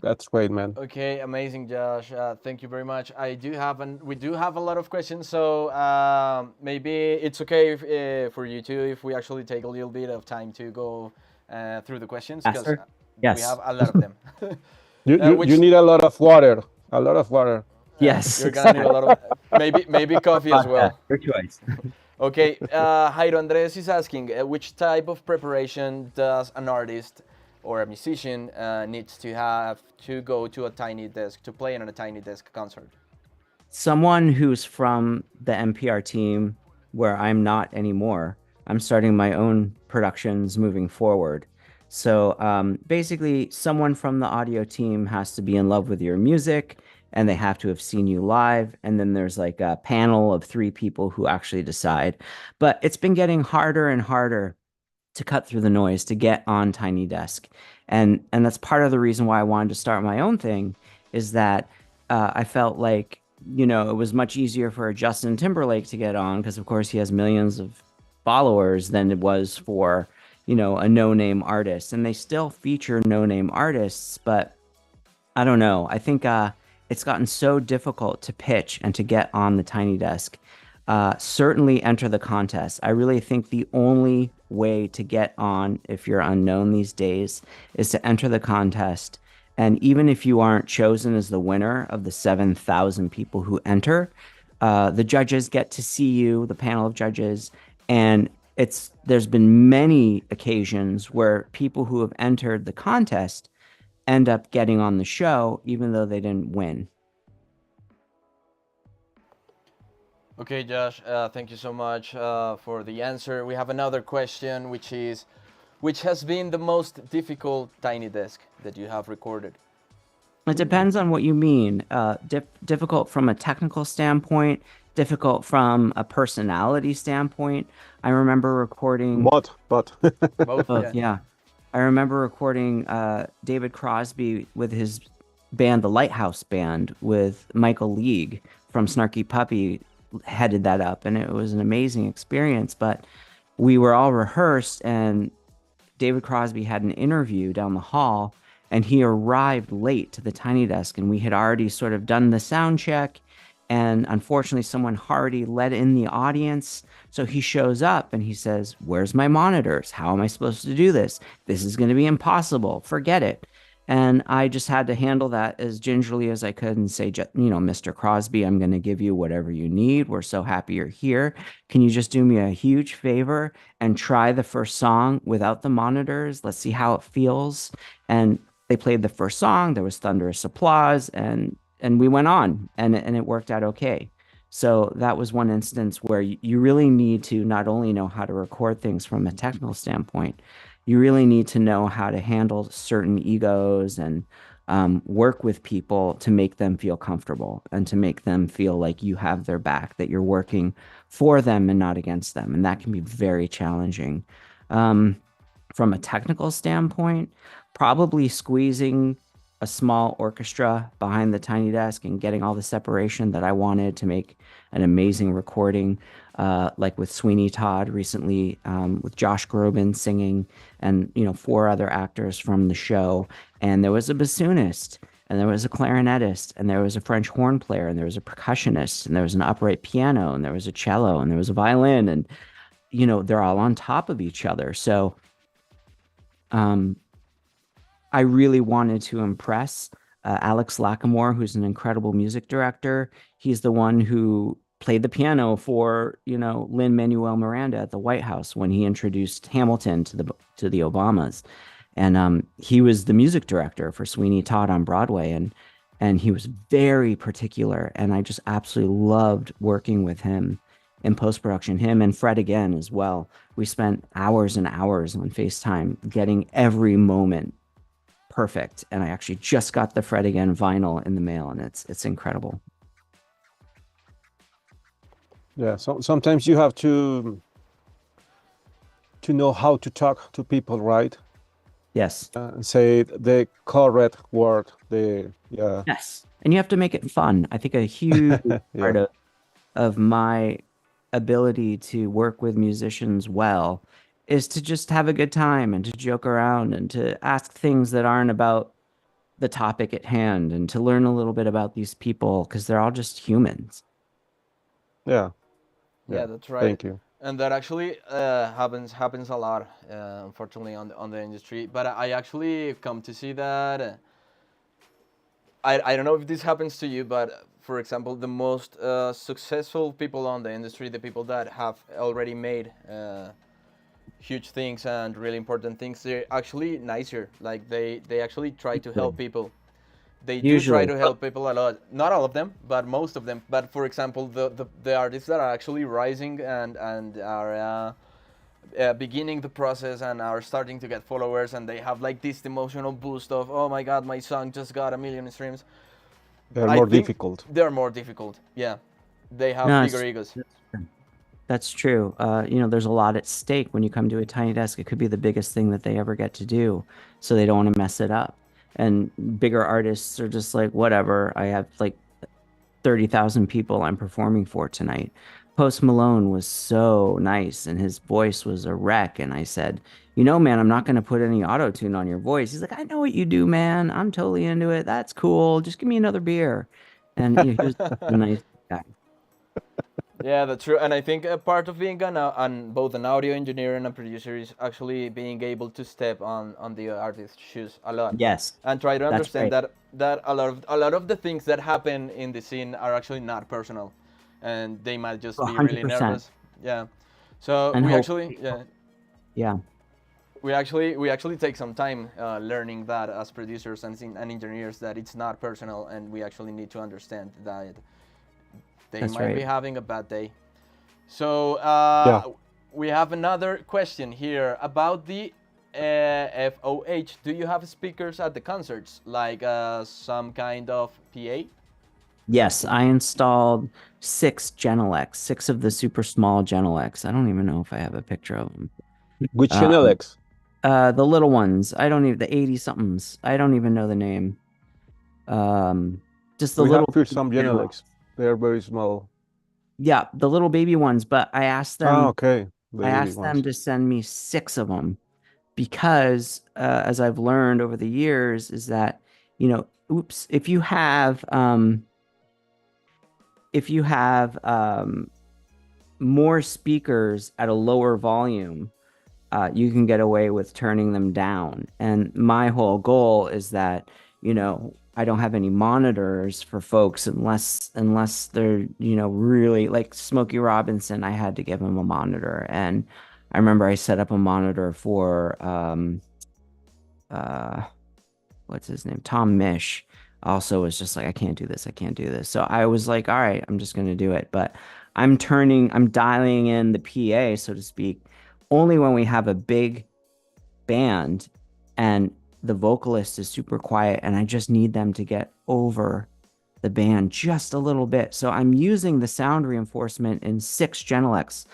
That's great, man. Okay, amazing, Josh. Thank you very much. We do have a lot of questions, so maybe it's okay for you too if we actually take a little bit of time to go through the questions, because Faster? Yes. we have a lot of them. You need a lot of water. A lot of water. Yes. You're gonna need a lot of maybe coffee as well. Your choice. Okay, Jairo Andres is asking, which type of preparation does an artist or a musician needs to have to go to a tiny desk, to play in a tiny desk concert? someone who's from the NPR team where I'm not anymore. I'm starting my own productions moving forward. So basically, someone from the audio team has to be in love with your music and they have to have seen you live. And then there's like a panel of three people who actually decide. But it's been getting harder and harder to cut through the noise to get on Tiny Desk. And that's part of the reason why I wanted to start my own thing is that I felt like, it was much easier for a Justin Timberlake to get on because of course he has millions of followers than it was for, a no-name artist. And they still feature no-name artists, but I don't know. I think it's gotten so difficult to pitch and to get on the Tiny Desk. Certainly enter the contest. I really think the only way to get on if you're unknown these days is to enter the contest. And even if you aren't chosen as the winner of the 7,000 people who enter, the judges get to see you, the panel of judges, and there's been many occasions where people who have entered the contest end up getting on the show even though they didn't win. Okay, Josh, thank you so much for the answer. We have another question, which has been the most difficult Tiny Desk that you have recorded? It depends on what you mean. Difficult from a technical standpoint, difficult from a personality standpoint. I remember recording But Both, both, yeah. I remember recording David Crosby with his band, the Lighthouse Band, with Michael League from Snarky Puppy headed that up, and it was an amazing experience. But we were all rehearsed, and David Crosby had an interview down the hall, and he arrived late to the Tiny Desk, and we had already sort of done the sound check. And unfortunately, someone already let in the audience. So he shows up and he says, "Where's my monitors? How am I supposed to do this? This is going to be impossible. Forget it." And I just had to handle that as gingerly as I could and say, "Mr. Crosby, I'm going to give you whatever you need. We're so happy you're here. Can you just do me a huge favor and try the first song without the monitors? Let's see how it feels." And they played the first song. There was thunderous applause, and we went on, and it worked out okay. So that was one instance where you really need to not only know how to record things from a technical standpoint, you really need to know how to handle certain egos and work with people to make them feel comfortable and to make them feel like you have their back, that you're working for them and not against them. And that can be very challenging. From a technical standpoint, probably squeezing a small orchestra behind the Tiny Desk and getting all the separation that I wanted to make an amazing recording, like with Sweeney Todd recently, with Josh Groban singing, and 4 other actors from the show. And there was a bassoonist, and there was a clarinetist, and there was a French horn player, and there was a percussionist, and there was an upright piano, and there was a cello, and there was a violin, and they're all on top of each other. So I really wanted to impress Alex Lacamoire, who's an incredible music director. He's the one who played the piano for, Lin-Manuel Miranda at the White House when he introduced Hamilton to the Obamas. And he was the music director for Sweeney Todd on Broadway, and he was very particular, and I just absolutely loved working with him in post-production, him and Fred again as well. We spent hours and hours on FaceTime getting every moment perfect, and I actually just got the Fred Again vinyl in the mail, and it's incredible. yeah, so sometimes you have to know how to talk to people, right? Yes. Say the correct word. Yes, and you have to make it fun. I think a huge part of my ability to work with musicians well is to just have a good time and to joke around and to ask things that aren't about the topic at hand and to learn a little bit about these people because they're all just humans. Yeah. Yeah, that's right. Thank you. And that actually happens a lot, unfortunately, on the industry. But I actually come to see that. I don't know if this happens to you, but for example, the most successful people on the industry, the people that have already made huge things and really important things, they're actually nicer. Like they actually try to help people. they do try Usually. to help people a lot. Not all of them, but most of them. But for example, the artists that are actually rising and are beginning the process and are starting to get followers, and they have like this emotional boost of, oh my god, my song just got 1 million streams. They're I more think difficult. they're more difficult. Yeah, they have No, bigger egos. that's true. There's a lot at stake when you come to a tiny desk. It could be the biggest thing that they ever get to do, so they don't want to mess it up. And bigger artists are just like, whatever. I have like 30,000 people I'm performing for tonight. Post Malone was so nice and his voice was a wreck. And I said, man, I'm not going to put any auto tune on your voice. He's like, I know what you do, man. I'm totally into it. That's cool. Just give me another beer. And he was a nice guy. Yeah, that's true. And I think a part of being both an audio engineer and a producer is actually being able to step on the artist's shoes a lot. Yes, And try to that's understand right. that a lot of the things that happen in the scene are actually not personal, and they might just be really 100%. nervous. Yeah. So And we hope, actually yeah, we actually take some time learning that as producers and engineers, that it's not personal, and we actually need to understand that they that's might be right. having a bad day. So Yeah. we have another question here about the FOH. Do you have speakers at the concerts, like some kind of PA? Yes, I installed 6 of the super small Genelecs. I don't even know if I have a picture of them. Which Uh, Genelecs? the little ones. I don't even, the 80 somethings. I don't even know the name. Just the We have little here some Genelecs. They're very small. Yeah, the little baby ones, but I asked them Okay. The I baby asked ones. them to send me 6 of them because as I've learned over the years is that, oops, if you have more speakers at a lower volume, you can get away with turning them down. And my whole goal is that, I don't have any monitors for folks unless they're, really like Smokey Robinson. I had to give him a monitor. And I remember I set up a monitor for uh what's his name? Tom Mish. Also was just like, I can't do this. I can't do this. So I was like, all right, I'm just gonna do it. But I'm dialing in the PA, so to speak, only when we have a big band and the vocalist is super quiet and I just need them to get over the band just a little bit. So I'm using the sound reinforcement in 6 Genelecs,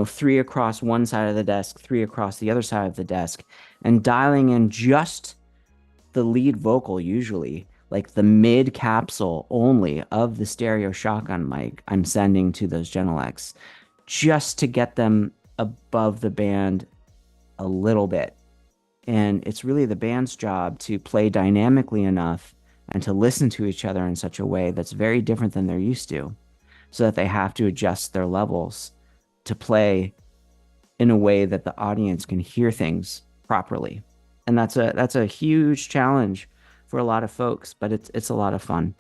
3 across one side of the desk, 3 across the other side of the desk, and dialing in just the lead vocal, usually like the mid capsule only of the stereo shotgun mic I'm sending to those Genelecs just to get them above the band a little bit. And it's really the band's job to play dynamically enough and to listen to each other in such a way that's very different than they're used to, so that they have to adjust their levels to play in a way that the audience can hear things properly. And that's a huge challenge for a lot of folks, but it's a lot of fun.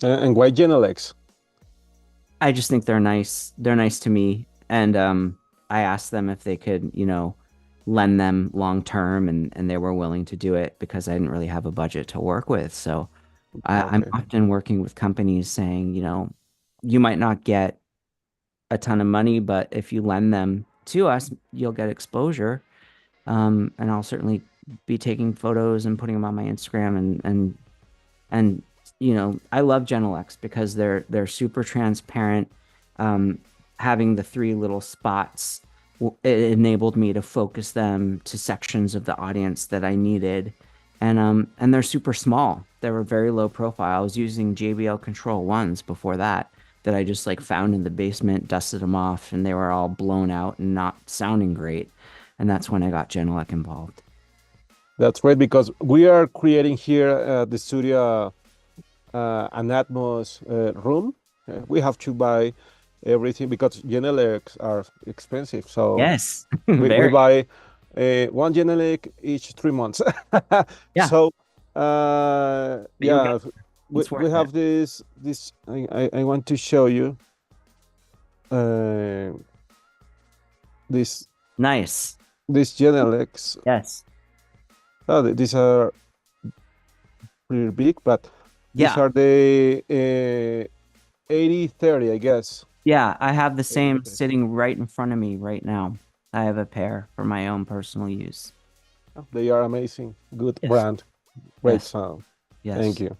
And why Genelecs? I just think they're nice. They're nice to me. And I asked them if they could, lend them long term, and they were willing to do it because I didn't really have a budget to work with. So I'm Okay. often working with companies saying, you might not get a ton of money, but if you lend them to us, you'll get exposure. And I'll certainly be taking photos and putting them on my Instagram and I love Genelecs because they're super transparent. Having the 3 little spots, it enabled me to focus them to sections of the audience that I needed, and they're super small. They were very low profile. I was using JBL Control 1s before that I just like found in the basement, dusted them off, and they were all blown out and not sounding great. And that's when I got Genelec involved. That's great because we are creating here at the studio an Atmos room. We have to buy everything because Genelecs are expensive. So Yes, we very. buy 1 Genelec each 3 months. Yeah. So you'll yeah, get- we it's worth have this. I want to show you this Nice. Genelecs. Yes. Oh, these are pretty big, but these Yeah. are the 80/30, I guess. Yeah, I have the 80, same sitting right in front of me right now. I have a pair for my own personal use. They are amazing. Good Yes. brand. Great Yes. sound. Yes. Thank you.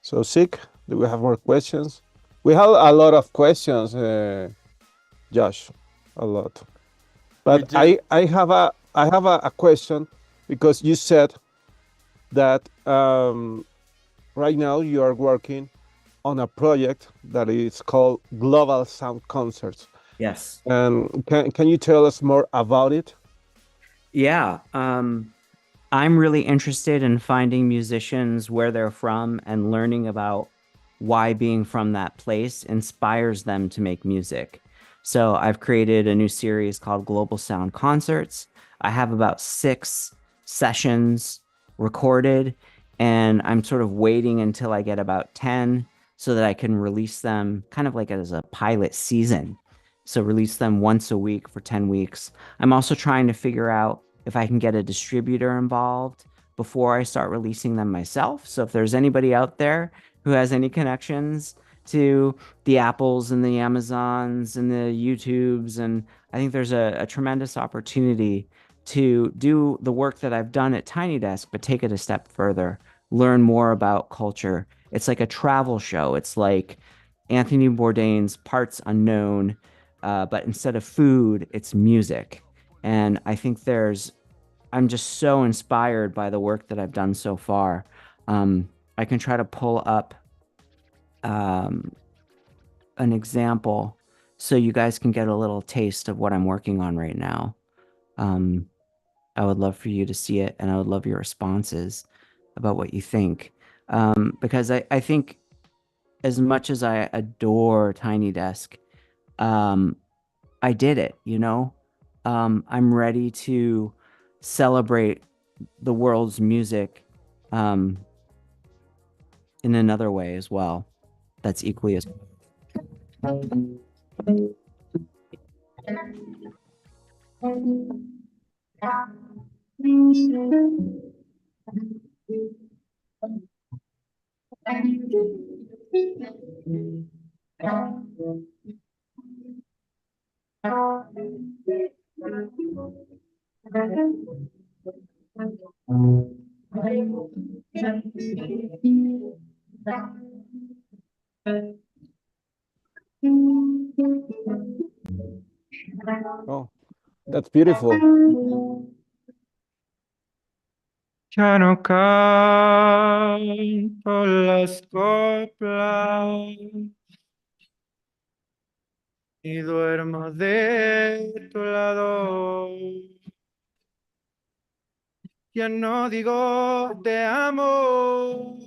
So, Sick, do we have more questions? We have a lot of questions, Josh, a lot. But do. I have a question because you said that right now you are working on a project that is called Global Sound Concerts. Yes. And can you tell us more about it? Yeah. I'm really interested in finding musicians where they're from and learning about why being from that place inspires them to make music. So I've created a new series called Global Sound Concerts. I have about 6 sessions recorded, and I'm sort of waiting until I get about 10 so that I can release them kind of like as a pilot season. So release them once a week for 10 weeks. I'm also trying to figure out if I can get a distributor involved before I start releasing them myself. So if there's anybody out there who has any connections to the Apples and the Amazons and the YouTubes, and I think there's a tremendous opportunity to do the work that I've done at Tiny Desk, but take it a step further, learn more about culture. It's like a travel show. It's like Anthony Bourdain's Parts Unknown, but instead of food, it's music. And I think I'm just so inspired by the work that I've done so far. I can try to pull up um, an example so you guys can get a little taste of what I'm working on right now. Um, I would love for you to see it, and I would love your responses about what you think. Because I think as much as I adore Tiny Desk, um, I did it, you know? I'm ready to celebrate the world's music um, in another way as well. That's equally as. Oh, that's beautiful. Ya no canto las coplas y duermo de tu lado. Ya no digo te amo,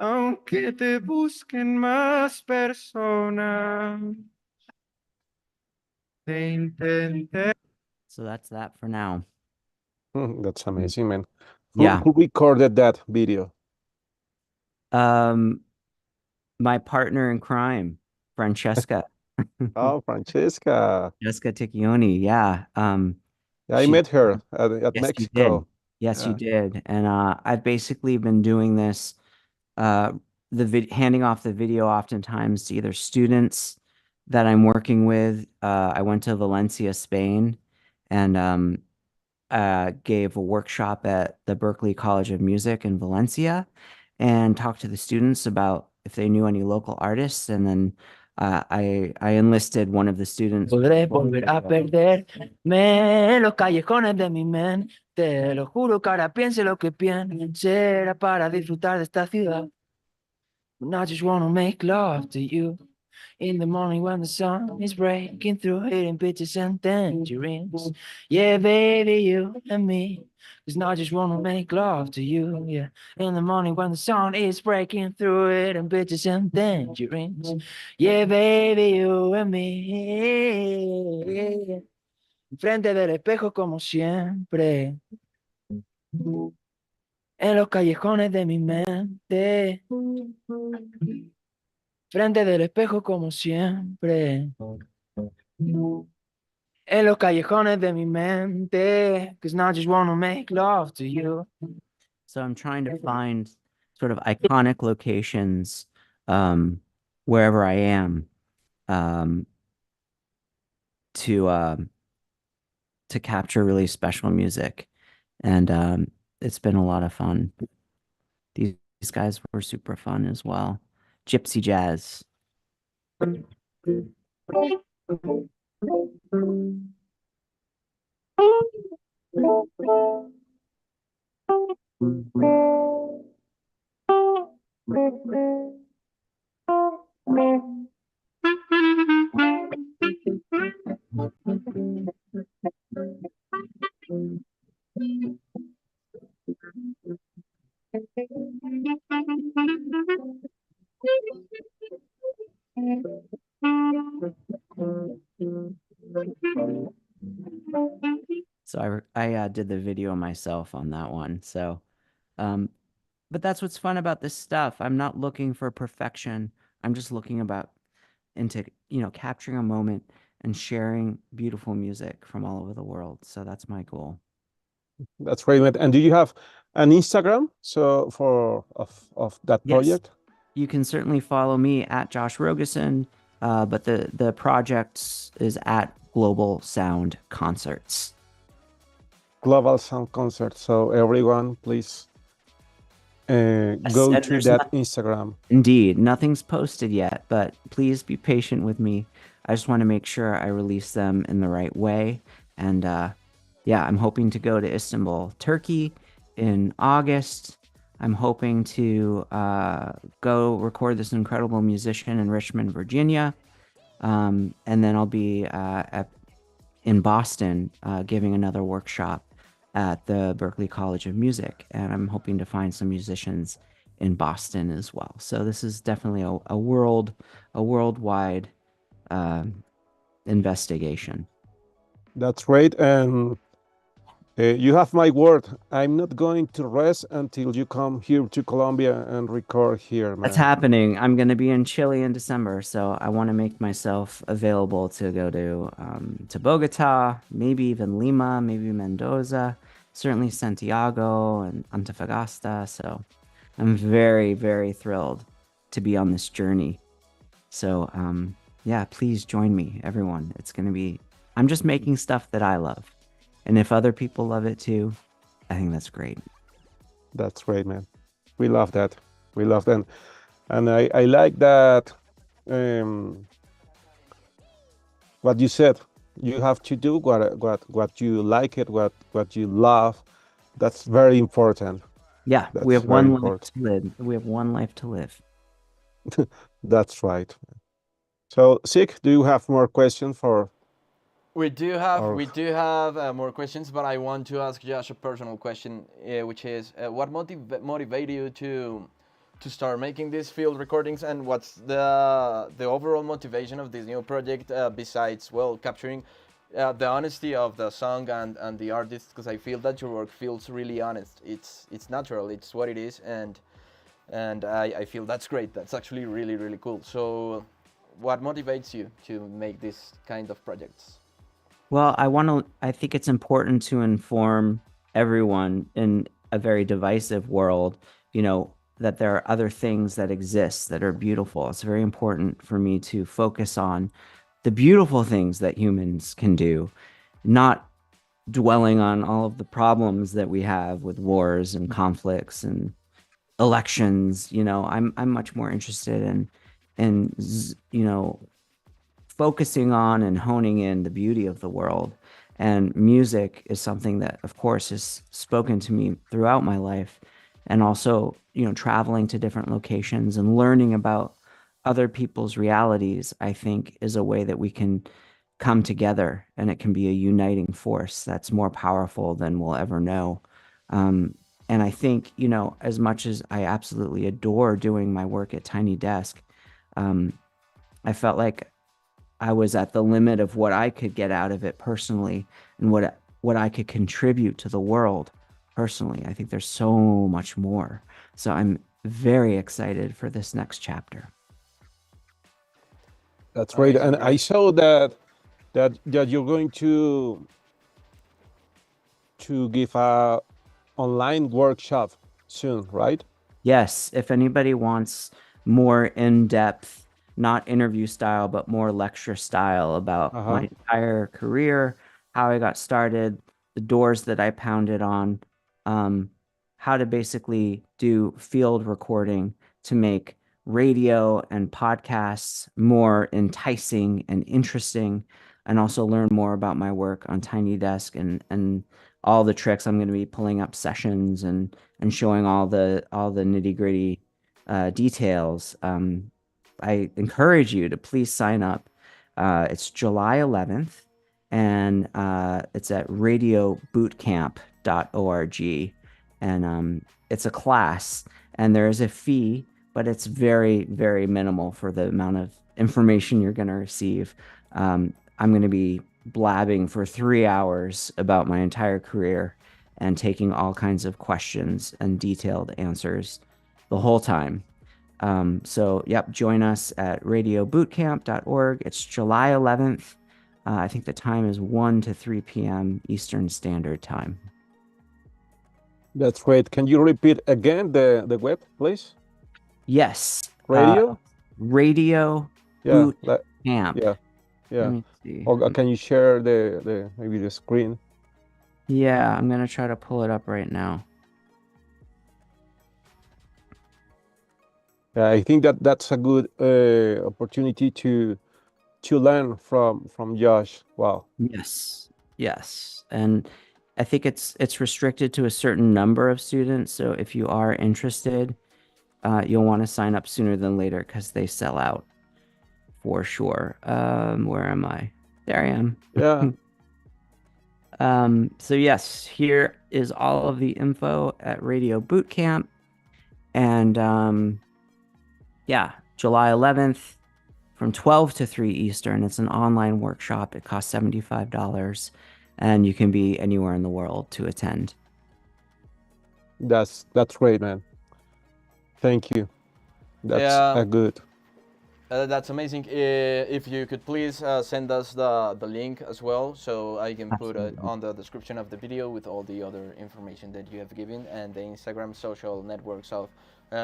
aunque te busquen más personas. Te intenté. So that's that for now. That's amazing, man. Yeah. Who recorded that video? Um, my partner in crime, Francesca. Oh, Francesca. Jessica Ticchioni. Yeah. Yeah, I She met her at Yes, you did. Mexico. Yes, you Yeah. did. And I've basically been doing this, uh, handing off the video oftentimes to either students that I'm working with. I went to Valencia, Spain, and gave a workshop at the Berklee College of Music in Valencia, and talked to the students about if they knew any local artists, and then I enlisted one of the students. Podré volver a perderme en los callejones de mi mente. Te lo juro que ahora piense lo que piense. Era para disfrutar de esta ciudad. And I just wanna make love to you. In the morning when the sun is breaking through, hitting pitches and tangerines. Yeah, baby, you and me. 'Cause now I just wanna make love to you, yeah. In the morning when the sun is breaking through, hitting pitches and tangerines. Yeah, baby, you and me. Frente del espejo como siempre. En los callejones de mi mente. Frente del espejo como siempre. En los callejones de mi mente, 'cause now I just wanna make love to you. So I'm trying to find sort of iconic locations wherever I am um, to to capture really special music, and it's been a lot of fun. These guys were super fun as well. Gypsy jazz. So I did the video myself on that one. So, but that's what's fun about this stuff. I'm not looking for perfection. I'm just looking about into, capturing a moment and sharing beautiful music from all over the world. So that's my goal. That's great, man. And do you have an Instagram of that Yes. project? You can certainly follow me at Josh Rogosin, but the project is at Global Sound Concerts. Global Sound Concert. So everyone, please Yes, go and to there's that Instagram. Indeed, nothing's posted yet, but please be patient with me. I just want to make sure I release them in the right way. And yeah, I'm hoping to go to Istanbul, Turkey in August. I'm hoping to go record this incredible musician in Richmond, Virginia. And then I'll be in Boston giving another workshop at the Berklee College of Music. And I'm hoping to find some musicians in Boston as well. So this is definitely a worldwide investigation. That's great. And you have my word. I'm not going to rest until you come here to Colombia and record here, man. That's happening. I'm going to be in Chile in December, so I want to make myself available to go to Bogota, maybe even Lima, maybe Mendoza, certainly Santiago and Antofagasta. So I'm very, very thrilled to be on this journey. So yeah, please join me, everyone. It's going to be, I'm just making stuff that I love. And if other people love it too, I think that's great. That's great, man. We love that. We love that. And I like that what you said. You have to do what you like it, what you love. That's very important. Yeah, That's we have very one life important. to live. We have one life to live. That's right. So, Sik, do you have more questions for We do have our more questions, but I want to ask Josh a personal question, which is what motivated you to start making these field recordings, and what's the overall motivation of this new project besides, well, capturing the honesty of the song and the artist, because I feel that your work feels really honest. It's natural. It's what it is, and I feel that's great. That's actually really, really cool. So, what motivates you to make this kind of projects? Well, I think it's important to inform everyone in a very divisive world, that there are other things that exist that are beautiful. It's very important for me to focus on the beautiful things that humans can do, not dwelling on all of the problems that we have with wars and conflicts and elections. I'm much more interested in focusing on and honing in the beauty of the world. And music is something that, of course, has spoken to me throughout my life. And also, traveling to different locations and learning about other people's realities, I think, is a way that we can come together, and it can be a uniting force that's more powerful than we'll ever know. And I think, as much as I absolutely adore doing my work at Tiny Desk, I felt like I was at the limit of what I could get out of it personally and what I could contribute to the world personally. I think there's so much more. So I'm very excited for this next chapter. That's great. Amazing, And I great. saw that that you're going to give a online workshop soon, right? Yes, if anybody wants more in-depth, not interview style, but more lecture style about my Uh-huh. entire career, how I got started, the doors that I pounded on, um, how to basically do field recording to make radio and podcasts more enticing and interesting, and also learn more about my work on Tiny Desk and all the tricks. I'm going to be pulling up sessions and showing all the nitty-gritty details. I encourage you to please sign up. It's July 11th, and it's at radiobootcamp.org. And it's a class, and there is a fee, but it's very, very minimal for the amount of information you're going to receive. I'm going to be blabbing for 3 hours about my entire career and taking all kinds of questions and detailed answers the whole time. So, yep, join us at radiobootcamp.org. It's July 11th. I think the time is 1 to 3 p.m. Eastern Standard Time. That's great. Can you repeat again the web, please? Yes. Radio? Radio Yeah, Boot that, Camp. yeah, yeah. Let me see. Or can you share the maybe the screen? Yeah, I'm going to try to pull it up right now. I think that's a good opportunity to learn from Josh. Wow. Yes. Yes. And I think it's restricted to a certain number of students. So if you are interested, you'll want to sign up sooner than later because they sell out for sure. Where am I? There I am. Yeah, So yes, here is all of the info at Radio Bootcamp. And yeah, July 11th from 12 to 3 Eastern. It's an online workshop. It costs $75, and you can be anywhere in the world to attend. that's great, man. Thank you. That's Yeah, a good. that's amazing. If you could please send us the link as well, so I can put it Absolutely. on the description of the video with all the other information that you have given and the Instagram social networks of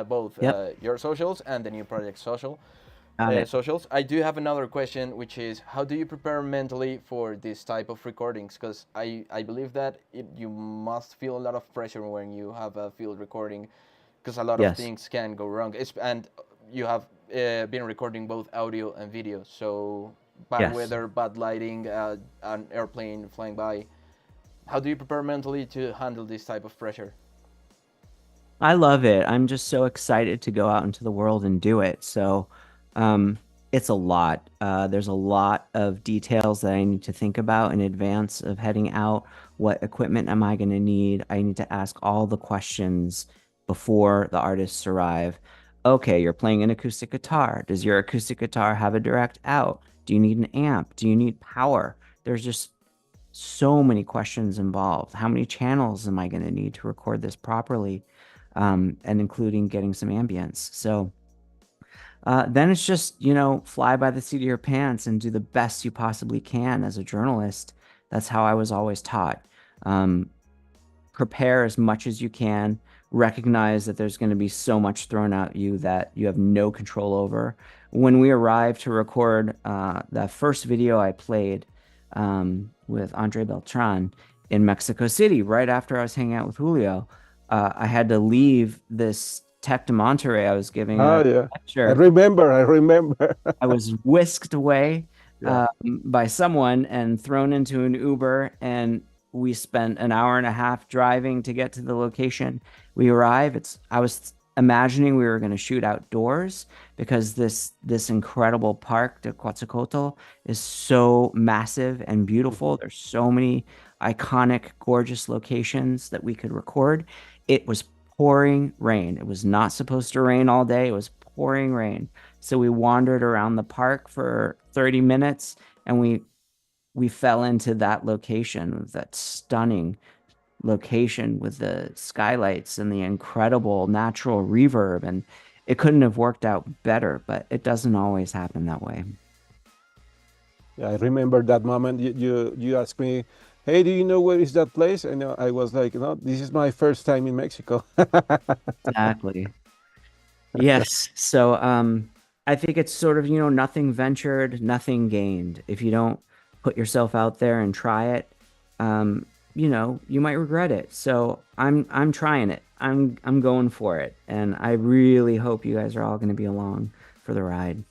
both Yep, your socials and the new project got it. socials. I do have another question, which is how do you prepare mentally for this type of recordings? Because I believe that you must feel a lot of pressure when you have a field recording, because a lot of Yes. things can go wrong. And you have been recording both audio and video, so bad Yes. weather, bad lighting, an airplane flying by. How do you prepare mentally to handle this type of pressure? I love it. I'm just so excited to go out into the world and do it. So, um, it's a lot. There's a lot of details that I need to think about in advance of heading out. What equipment am I going to need? I need to ask all the questions before the artists arrive. Okay, you're playing an acoustic guitar. Does your acoustic guitar have a direct out? Do you need an amp? Do you need power? There's just so many questions involved. How many channels am I going to need to record this properly? And including getting some ambience. So then it's just, fly by the seat of your pants and do the best you possibly can as a journalist. That's how I was always taught. Um, Prepare as much as you can, recognize that there's going to be so much thrown at you that you have no control over. When we arrived to record the first video I played with Andre Beltran in Mexico City, right after I was hanging out with Julio, I had to leave this Tec de Monterrey. I was giving Oh a yeah, I lecture. remember. I remember. I was whisked away Yeah. by someone and thrown into an Uber, and we spent an hour and a half driving to get to the location. We arrive. I was imagining we were going to shoot outdoors because this incredible park, de Quetzalcoatl, is so massive and beautiful. There's so many iconic, gorgeous locations that we could record. It was pouring rain. It was not supposed to rain all day. It was pouring rain. So we wandered around the park for 30 minutes, and we fell into that location, that stunning location with the skylights and the incredible natural reverb. And it couldn't have worked out better, but it doesn't always happen that way. Yeah, I remember that moment. You asked me, "Hey, do you know where is that place?" And I was like, "No, this is my first time in Mexico." Exactly. Yes. So I think it's sort of, nothing ventured, nothing gained. If you don't put yourself out there and try it, you might regret it. So I'm trying it. I'm going for it. And I really hope you guys are all going to be along for the ride.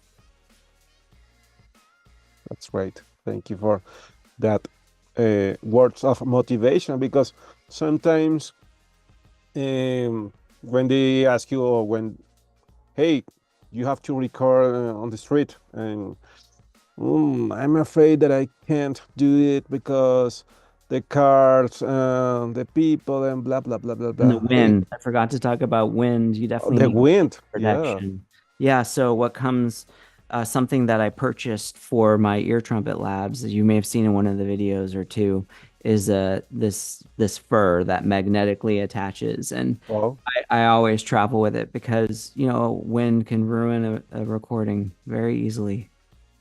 That's great. Thank you for that words of motivation because sometimes when they ask you or when, hey, you have to record on the street and I'm afraid that I can't do it because the cars, the people, and blah blah blah blah And the blah. Hey, wind. I forgot to talk about wind. You definitely the need wind. Yeah. protection. Yeah, so what comes, something that I purchased for my ear trumpet labs, as you may have seen in one of the videos or two, is this fur that magnetically attaches, and Well, I always travel with it because wind can ruin a recording very easily.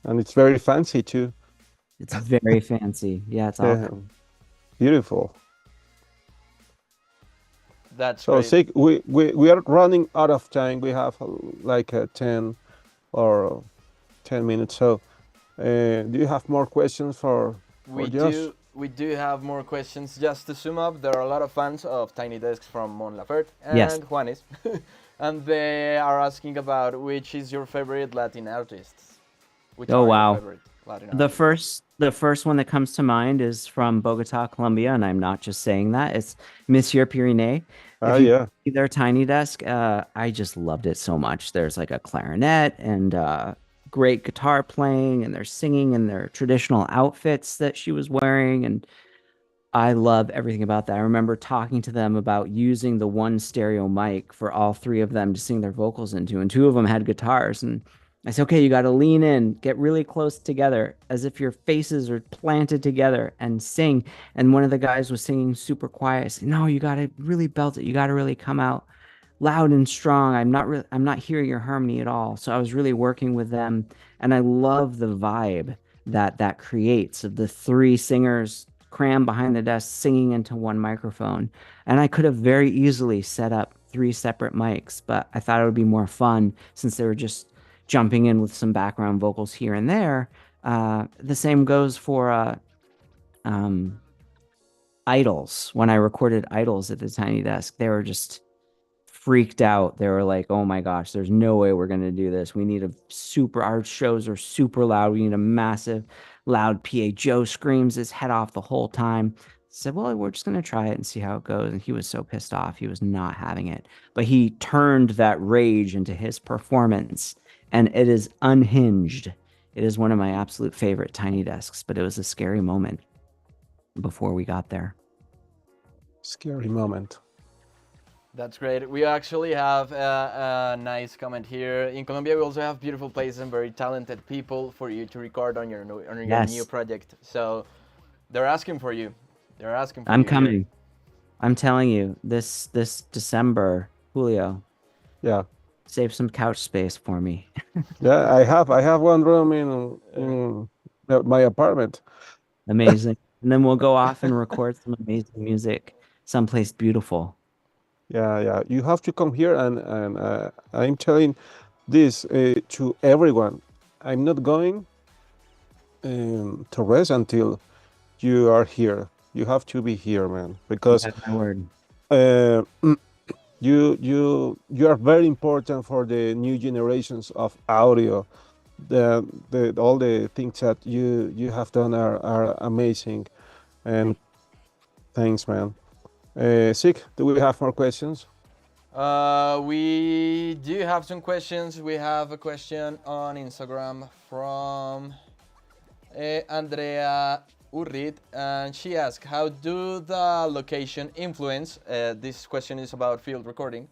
and it's very fancy too. It's very fancy. Yeah, it's all Yeah, beautiful. That's So, great. Sig, we are running out of time. We have like 10 or 10 minutes. So, do you have more questions for We Josh? do have more questions. Just to sum up, there are a lot of fans of Tiny Desks from Mon Laferte Yes. and Juanes, and they are asking about which is your favorite Latin artists. Which Oh are your wow. favorite Latin The artists? first one that comes to mind is from Bogota, Colombia, and I'm not just saying that. It's Monsieur Pyrénées. Ah, If you yeah. see their tiny desk, I just loved it so much. There's like a clarinet and great guitar playing, and they're singing in their traditional outfits that she was wearing, and I love everything about that. I remember talking to them about using the one stereo mic for all three of them to sing their vocals into, and two of them had guitars. And I said, okay, you got to lean in, get really close together, as if your faces are planted together, and sing. And one of the guys was singing super quiet. I said, no, you got to really belt it. You got to really come out loud and strong. I'm not hearing your harmony at all. So I was really working with them, and I love the vibe that creates of the three singers crammed behind the desk singing into one microphone. And I could have very easily set up three separate mics, but I thought it would be more fun since they were just jumping in with some background vocals here and there. The same goes for um, Idols. When I recorded Idols at the Tiny Desk, they were just freaked out. They were like, "Oh my gosh, there's no way we're gonna do this. We need our shows are super loud. We need a massive, loud PA." Joe screams his head off the whole time. I said, "Well, we're just gonna try it and see how it goes." And he was so pissed off. He was not having it. But he turned that rage into his performance, and it is unhinged. It is one of my absolute favorite Tiny Desks, but it was a scary moment before we got there. Scary moment. That's great. We actually have a nice comment here. In Colombia, we also have beautiful places and very talented people for you to record on your new Yes, project. So they're asking for you. They're asking for I'm you here. coming. I'm telling you, this December, Julio, Yeah. save some couch space for me. Yeah, I have one room in my apartment. Amazing. And then we'll go off and record some amazing music someplace beautiful. Yeah, yeah. You have to come here, and I'm telling this to everyone. I'm not going to rest until you are here. You have to be here, man, You because have my word. uh, you are very important for the new generations of audio. The all the things that you have done are amazing, and thanks, man. Sik, do we have more questions? We do have some questions. We have a question on Instagram from Andrea Urrit, and she asked, "How do the location influence?" This question is about field recording.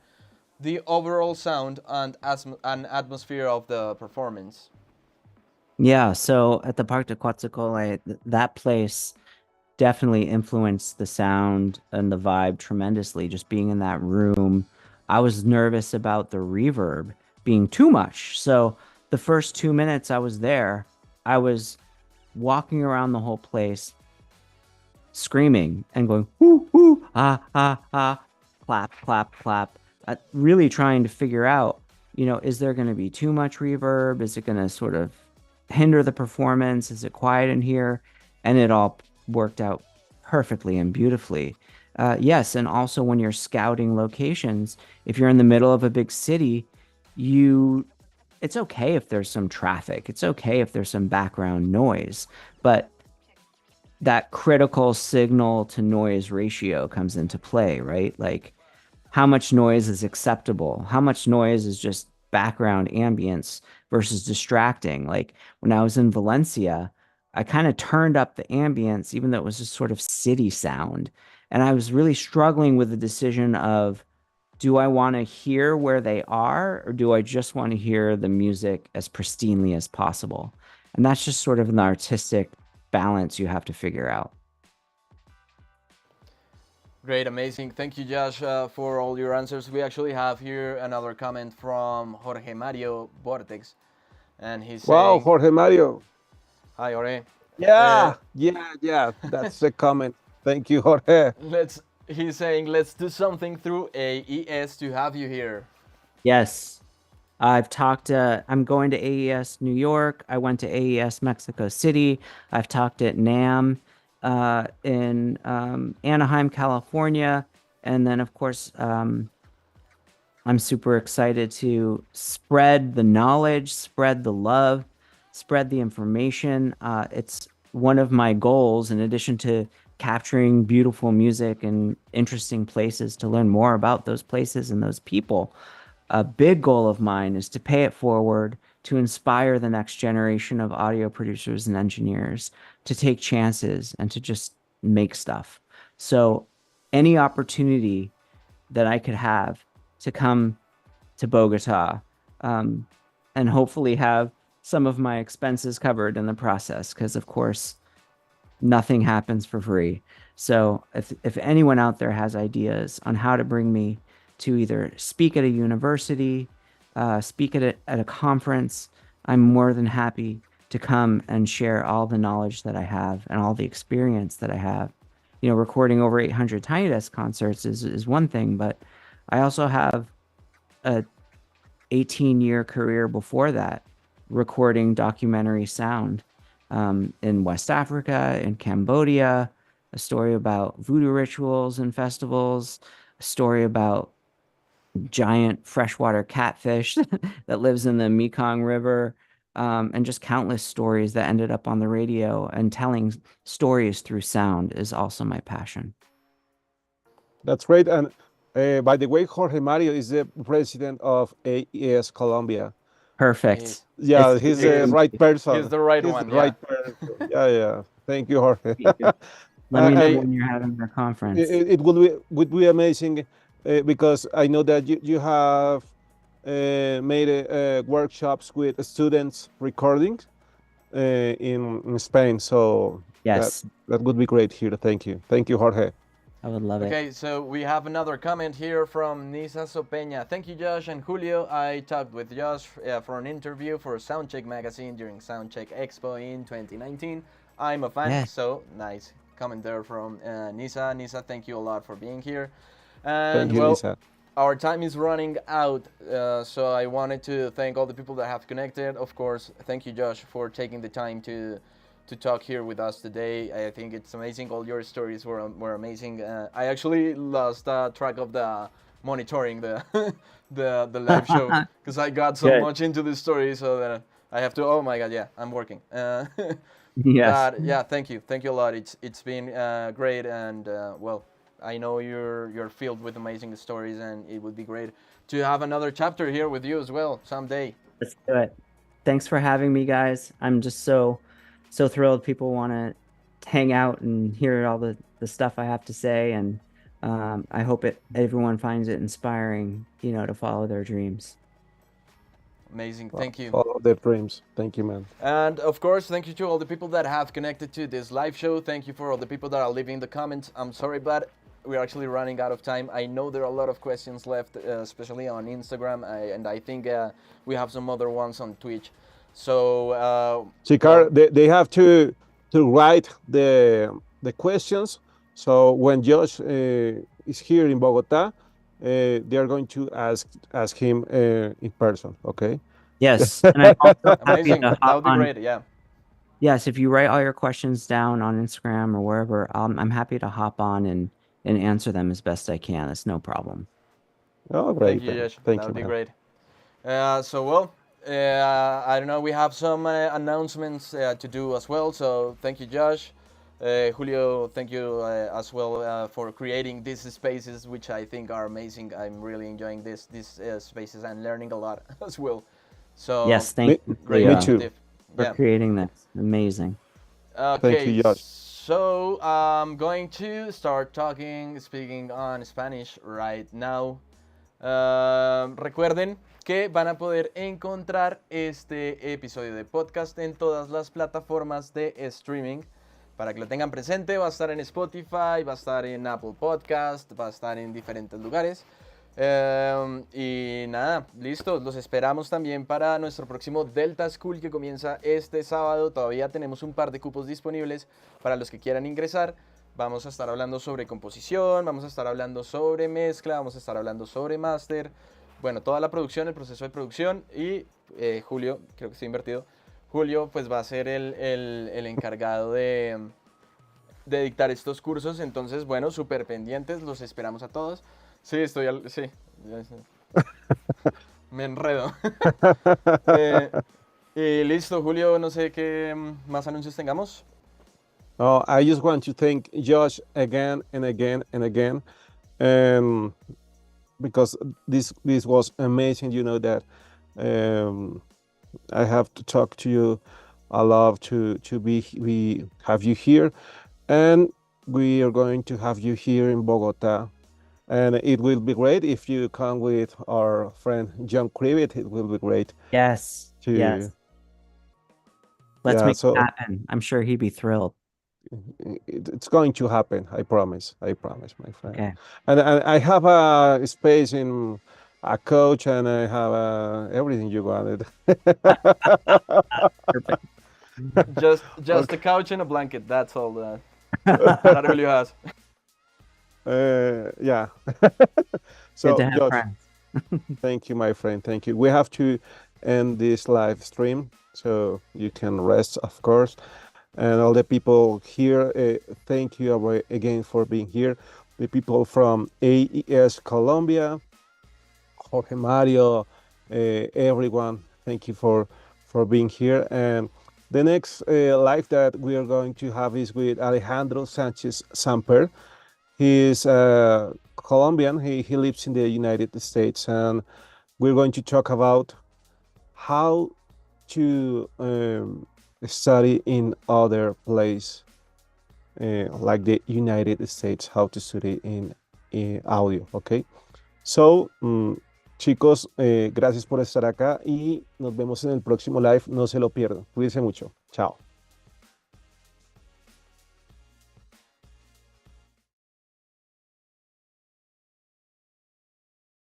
The overall sound and atmosphere of the performance. Yeah, so at the Parc de Quetzalcoatl, that place definitely influenced the sound and the vibe tremendously. Just being in that room, I was nervous about the reverb being too much. So the first 2 minutes I was there, I was walking around the whole place, screaming and going, whoo, whoo, ah, ah, ah, clap, clap, clap, really trying to figure out, is there going to be too much reverb? Is it going to sort of hinder the performance? Is it quiet in here? And it all worked out perfectly and beautifully. Yes, and also when you're scouting locations, if you're in the middle of a big city, it's okay if there's some traffic. It's okay if there's some background noise, but that critical signal to noise ratio comes into play, right? Like how much noise is acceptable? How much noise is just background ambience versus distracting? Like when I was in Valencia, I kind of turned up the ambience, even though it was just sort of city sound. And I was really struggling with the decision of, do I want to hear where they are, or do I just want to hear the music as pristinely as possible? And that's just sort of an artistic balance you have to figure out. Great, amazing. Thank you, Josh, for all your answers. We actually have here another comment from Jorge Mario Vortex, and he's Wow, saying, Jorge Mario. "Hi, Jorge. Yeah, yeah. That's the comment. Thank you, Jorge. He's saying, let's do something through AES to have you here." Yes. I'm going to AES New York. I went to AES Mexico City. I've talked at NAMM in Anaheim, California. And then, of course, I'm super excited to spread the knowledge, spread the love, spread the information. It's one of my goals, in addition to capturing beautiful music and interesting places, to learn more about those places and those people. A big goal of mine is to pay it forward, to inspire the next generation of audio producers and engineers to take chances and to just make stuff. So any opportunity that I could have to come to Bogota, and hopefully have some of my expenses covered in the process, because of course nothing happens for free. So if anyone out there has ideas on how to bring me to either speak at a university, speak at a conference, I'm more than happy to come and share all the knowledge that I have and all the experience that I have. Recording over 800 Tiny Desk concerts is one thing, but I also have a 18-year career before that, recording documentary sound in West Africa, in Cambodia, a story about voodoo rituals and festivals, a story about giant freshwater catfish that lives in the Mekong River, and just countless stories that ended up on the radio. And telling stories through sound is also my passion. That's great. And by the way, Jorge Mario is the president of AES Colombia. Perfect. Yeah, he's the right person. He's the right He's one. the right person. Yeah. Thank you, Jorge. Let me know And when you're having your conference. it would be amazing because I know that you have made workshops with students recording in Spain. So Yes, that would be great here. Thank you, Jorge. I would love it. Okay, so we have another comment here from Nisa Sopeña. Thank you, Josh and Julio. I talked with Josh for an interview for Soundcheck magazine during Soundcheck Expo in 2019. I'm a fan, Yeah. so nice comment there from Nisa. Nisa, thank you a lot for being here. And Thank you, Lisa. our time is running out, so I wanted to thank all the people that have connected. Of course, thank you, Josh, for taking the time to talk here with us today. I think it's amazing. All your stories were amazing. I actually lost track of the monitoring the the live show because I got so much into the story, so that I have to. Oh my God, yeah, I'm working. Yes. But yeah, thank you a lot. It's been great, and well, I know you're filled with amazing stories, and it would be great to have another chapter here with you as well someday. Let's do it. Thanks for having me, guys. I'm just so thrilled people want to hang out and hear all the stuff I have to say, and I hope everyone finds it inspiring, to follow their dreams. Amazing, thank you. Follow their dreams. Thank you, man. And of course, thank you to all the people that have connected to this live show. Thank you for all the people that are leaving the comments. I'm sorry, but we're actually running out of time. I know there are a lot of questions left, especially on Instagram, and I think we have some other ones on Twitch. So Chicar, they have to write the questions. So when Josh is here in Bogota, they are going to ask him in person. Okay. Yes, and I'm also happy amazing. to That hop would be on. great. Yeah. Yes, if you write all your questions down on Instagram or wherever, I'm happy to hop on and answer them as best I can. It's no problem. Oh, Thank great. you, Josh. Thank That you, would be man. great. So well, I don't know. We have some announcements to do as well. So thank you, Josh. Julio, thank you as well for creating these spaces, which I think are amazing. I'm really enjoying these spaces and learning a lot as well. So Yes, thank you, great Me Julio, too. initiative. for Yeah. creating this. Amazing. Thank Okay, you, Josh. so I'm going to start speaking on Spanish right now. Recuerden que van a poder encontrar este episodio de podcast en todas las plataformas de streaming. Para que lo tengan presente, va a estar en Spotify, va a estar en Apple Podcast, va a estar en diferentes lugares. Y nada, listo, los esperamos también para nuestro próximo Delta School que comienza este sábado. Todavía tenemos un par de cupos disponibles para los que quieran ingresar. Vamos a estar hablando sobre composición, vamos a estar hablando sobre mezcla, vamos a estar hablando sobre máster. Bueno, toda la producción, el proceso de producción. Y Julio, creo que estoy invertido. Julio pues va a ser el encargado de dictar estos cursos. Entonces, bueno, súper pendientes, los esperamos a todos. Sí, sí. Me enredo. Y listo, Julio, no sé qué más anuncios tengamos. Oh, I just want to thank Josh again and again and again, because this was amazing. You know that I have to talk to you. I love to we have you here, and we are going to have you here in Bogota. And it will be great if you come with our friend John Crivet. It will be great Yes, to yes. Let's yeah. make it So happen. I'm sure he'd be thrilled. it's going to happen. I promise. I promise, my friend. Okay. And I have a space in a coach, and I have everything you wanted. Perfect. Just a couch and a blanket. That's all that Julio has. Yeah. Good So, to have Josh, friends. thank you, my friend. Thank you. We have to end this live stream so you can rest, of course. And all the people here, thank you again for being here. The people from AES Colombia, Jorge Mario, everyone, thank you for being here. And the next live that we are going to have is with Alejandro Sanchez Samper. He is Colombian. He lives in the United States, and we're going to talk about how to study in other place, like the United States, how to study in audio. Okay, so chicos, gracias por estar acá y nos vemos en el próximo live. No se lo pierdan. Cuídense mucho. Chao.